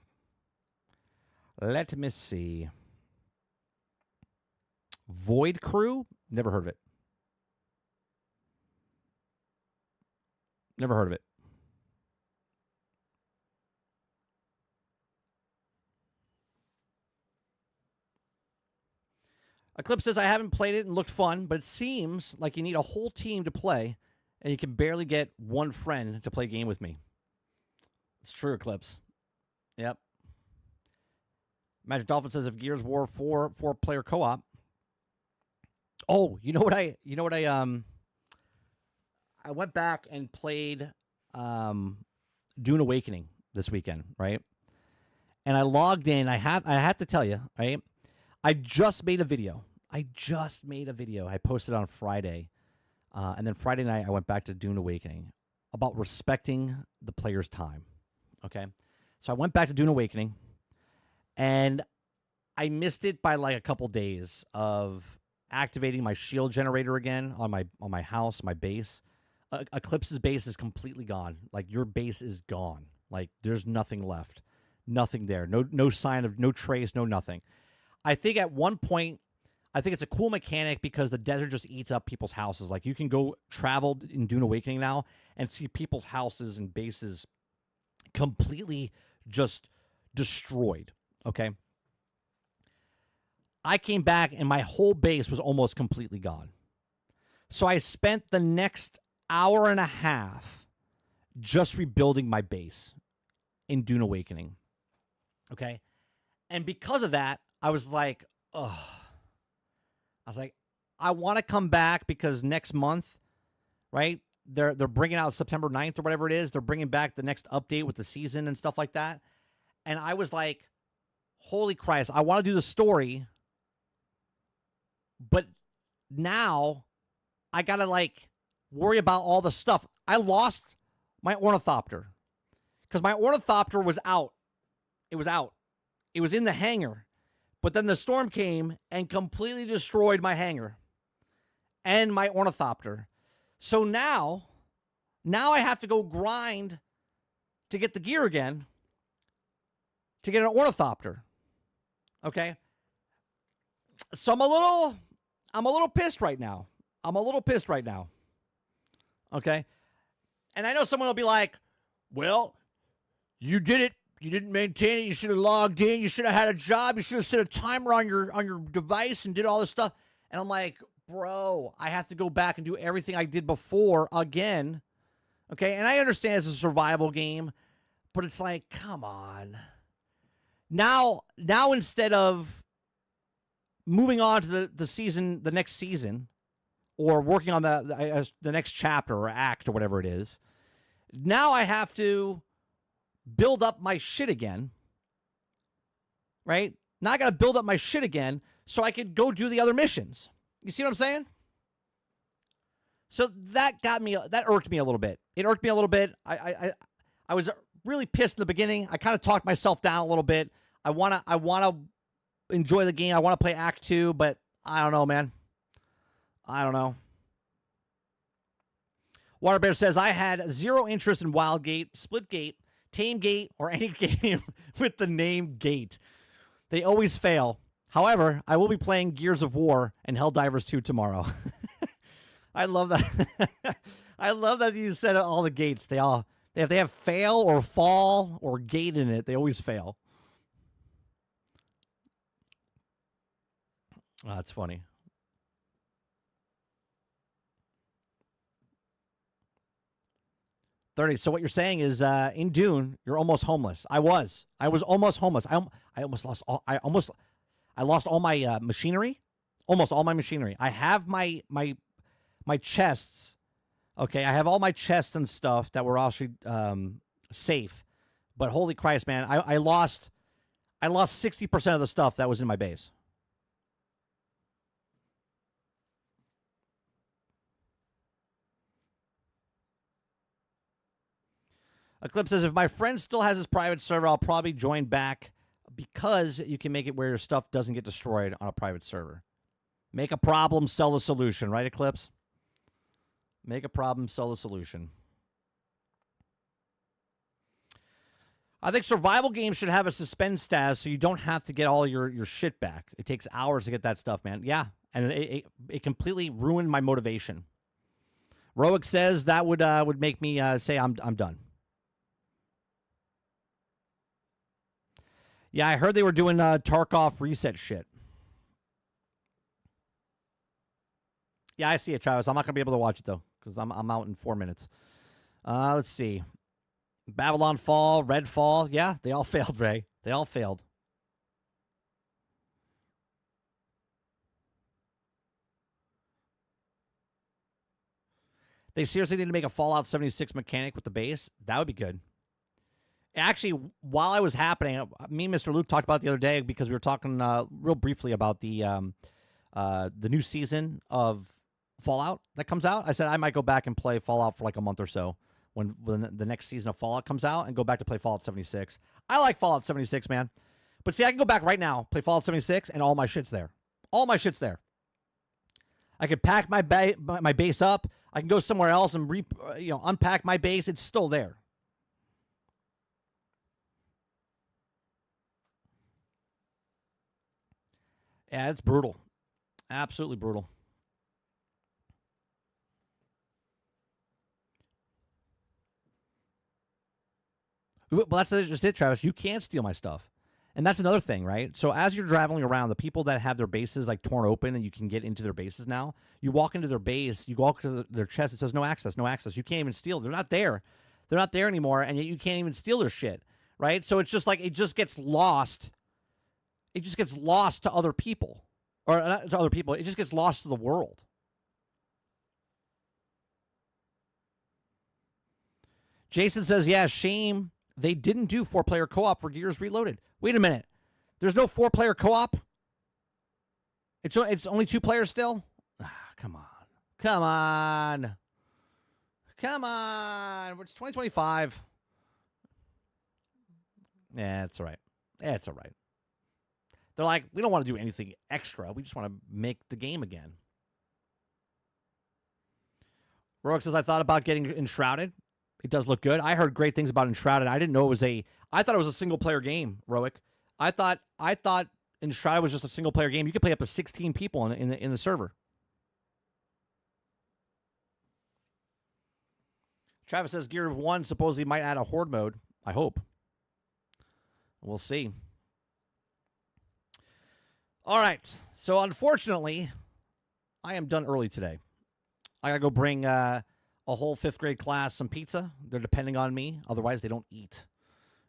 [SPEAKER 1] Let me see. Void Crew? Never heard of it. Never heard of it. Eclipse says, I haven't played it and looked fun, but it seems like you need a whole team to play, and you can barely get one friend to play a game with me. It's true, Eclipse. Yep. Magic Dolphin says, if Gears of War 4-player co-op. Oh, you know what I went back and played Dune Awakening this weekend, right? And I logged in. I have to tell you, right? I just made a video. I posted on Friday. And then Friday night, I went back to Dune Awakening about respecting the player's time. Okay? So I went back to Dune Awakening, and I missed it by like a couple days of activating my shield generator again on my house, my base. Eclipse's base is completely gone. Like, your base is gone. Like, there's nothing left. Nothing there. No sign of, no trace, no nothing. I think at one point, I think it's a cool mechanic because the desert just eats up people's houses. Like, you can go travel in Dune Awakening now and see people's houses and bases completely just destroyed. Okay? I came back and my whole base was almost completely gone. So I spent the next hour and a half just rebuilding my base in Dune Awakening. Okay? And because of that, I was like, ugh. I want to come back because next month, right, they're bringing out September 9th or whatever it is. They're bringing back the next update with the season and stuff like that. And I was like, holy Christ, I want to do the story. But now I got to, like, worry about all the stuff. I lost my ornithopter because my ornithopter was out. It was out. It was in the hangar. But then the storm came and completely destroyed my hangar and my ornithopter. So now I have to go grind to get the gear again to get an ornithopter. Okay? So I'm a little pissed right now. Okay? And I know someone will be like, well, you did it. You didn't maintain it. You should have logged in. You should have had a job. You should have set a timer on your device and did all this stuff. And I'm like, bro, I have to go back and do everything I did before again. Okay, and I understand it's a survival game, but it's like, come on. Now instead of moving on to the next season, or working on the next chapter or act or whatever it is, now I have to build up my shit again, right? Now I got to build up my shit again so I could go do the other missions. You see what I'm saying? So that irked me a little bit. It irked me a little bit. I was really pissed in the beginning. I kind of talked myself down a little bit. I wanna enjoy the game. I want to play Act 2, but I don't know, man. I don't know. Waterbear says, I had zero interest in Wildgate, Splitgate, Tamegate, or any game with the name Gate. They always fail. However, I will be playing Gears of War and Helldivers 2 tomorrow. I love that. I love that you said all the gates. If they have fail or fall or gate in it, they always fail. Oh, that's funny. So what you're saying is, in Dune, you're almost homeless. I was almost homeless. I lost all my machinery, almost all my machinery. I have my chests. Okay, I have all my chests and stuff that were actually safe. But holy Christ, man, I lost 60% of the stuff that was in my base. Eclipse says, if my friend still has his private server, I'll probably join back because you can make it where your stuff doesn't get destroyed on a private server. Make a problem, sell the solution, right, Eclipse? Make a problem, sell the solution. I think survival games should have a suspend status so you don't have to get all your shit back. It takes hours to get that stuff, man. Yeah, and it completely ruined my motivation. Roic says that would make me say I'm done. Yeah, I heard they were doing Tarkov reset shit. Yeah, I see it, Travis. I'm not going to be able to watch it, though, because I'm out in 4 minutes. Let's see. Babylon Fall, Redfall. Yeah, they all failed, Ray. They all failed. They seriously need to make a Fallout 76 mechanic with the base. That would be good. Actually, while I was happening, me and Mr. Luke talked about it the other day because we were talking real briefly about the new season of Fallout that comes out. I said I might go back and play Fallout for like a month or so when the next season of Fallout comes out and go back to play Fallout 76. I like Fallout 76, man. But see, I can go back right now, play Fallout 76, and all my shit's there. All my shit's there. I could pack my base up. I can go somewhere else and unpack my base. It's still there. Yeah, it's brutal. Absolutely brutal. Well, that's just it, Travis. You can't steal my stuff. And that's another thing, right? So as you're traveling around, the people that have their bases like torn open and you can get into their bases now, you walk into their base, you walk to their chest, it says no access, no access. You can't even steal. They're not there. They're not there anymore, and yet you can't even steal their shit, right? So it's just like it just gets lost. It just gets lost to other people. Or not to other people. It just gets lost to the world. Jason says, yeah, shame they didn't do 4-player co-op for Gears Reloaded. Wait a minute. There's no 4-player co-op? It's only 2 players still? Come on. Come on. Come on. It's 2025. Yeah, it's all right. Yeah, it's all right. They're like, we don't want to do anything extra. We just want to make the game again. Roic says, I thought about getting Enshrouded. It does look good. I heard great things about Enshrouded. I didn't know it was I thought it was a single-player game, Roic. I thought Enshrouded was just a single-player game. You could play up to 16 people in the server. Travis says Gear 1 supposedly might add a horde mode. I hope. We'll see. All right. So, unfortunately, I am done early today. I got to go bring a whole 5th grade class some pizza. They're depending on me. Otherwise, they don't eat.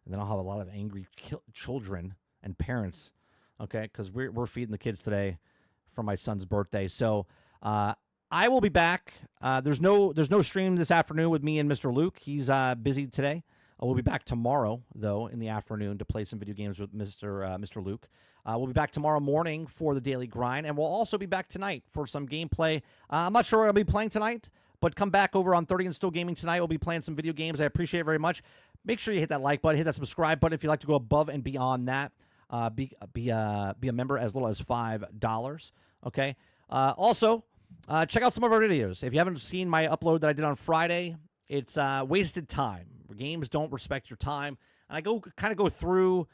[SPEAKER 1] And then I'll have a lot of angry children and parents, okay, because we're feeding the kids today for my son's birthday. So I will be back. There's no stream this afternoon with me and Mr. Luke. He's busy today. We'll be back tomorrow, though, in the afternoon to play some video games with Mr. Luke. We'll be back tomorrow morning for the Daily Grind, and we'll also be back tonight for some gameplay. I'm not sure what I'll be playing tonight, But come back over on 30 and Still Gaming tonight. We'll be playing some video games. I appreciate it very much. Make sure you hit that like button, hit that subscribe button if you'd like to go above and beyond that. Be a member as little as $5. Okay. Also, check out some of our videos. If you haven't seen my upload that I did on Friday, it's wasted time. Games don't respect your time. And I kind of go through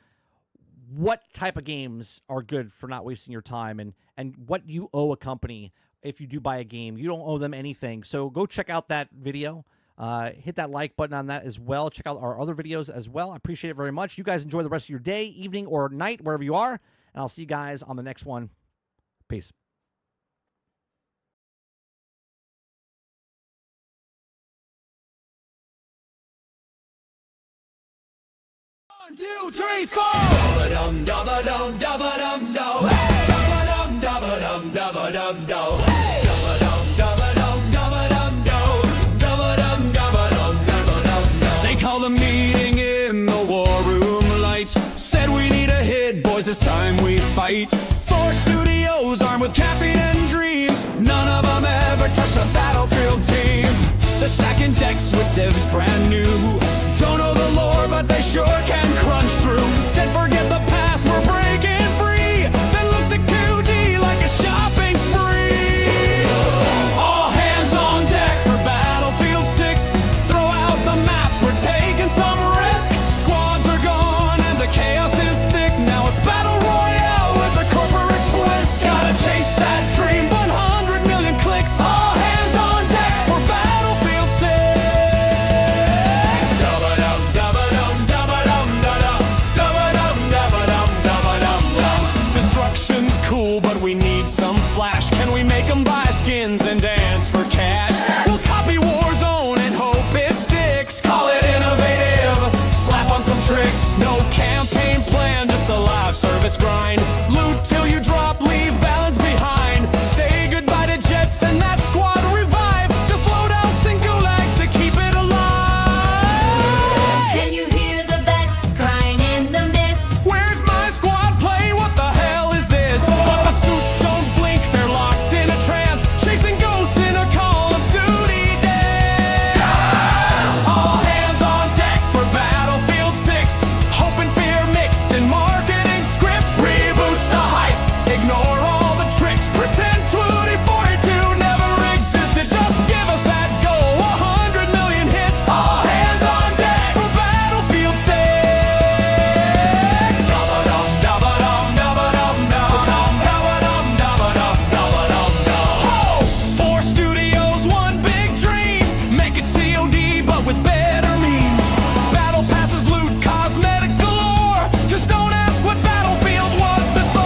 [SPEAKER 1] what type of games are good for not wasting your time and what you owe a company if you do buy a game. You don't owe them anything. So go check out that video. Hit that like button on that as well. Check out our other videos as well. I appreciate it very much. You guys enjoy the rest of your day, evening, or night, wherever you are. And I'll see you guys on the next one. Peace.
[SPEAKER 2] 1, 2, 3, 4. Dum dum dum dum dum dum. Dum dum dum dum dum dum. They call the meeting in the war room light. Said we need a hit, boys, it's time we fight. 4 studios armed with caffeine and dreams. None of them ever touched a Battlefield team. They're stacking decks with devs brand new. Don't know the lore, but they sure can crunch through. Said forget the past, we're breaking free. Then looked at QD like a shopping spree. All hands on deck for Battlefield 6. Throw out the maps, we're taking some risk. Squads are gone and the chaos is thick. Now it's Battle Royale with a corporate twist. Gotta chase that dream, 100 million clicks. All hands on deck for Battlefield 6. Destruction's cool, but we need some flash. Can we make them buy skins and dance for cash? We'll copy Warzone and hope it sticks. Call it innovative, slap on some tricks. No campaign plan, just a live service grind. Loot till you drop, leave balance behind. Say goodbye to jets and that squad revive. Just loadouts and gulags to keep it alive.
[SPEAKER 3] Can you hear the bats crying in the mist?
[SPEAKER 2] Where's my squad play? What the hell is this? But the suits don't blink, they're locked in a trance, chasing ghosts in a Call of Duty dance. All hands on deck for Battlefield 6. Hope and fear mixed in marketing scripts. Reboot the hype, ignore all the tricks. Pretend 2042 never existed. Just give us that goal, 100 million hits. All hands on deck for Battlefield 6. Ho! 4 studios, 1 big dream. Make it COD, but with better means. Battle passes, loot, cosmetics galore. Just don't ask what Battlefield was before.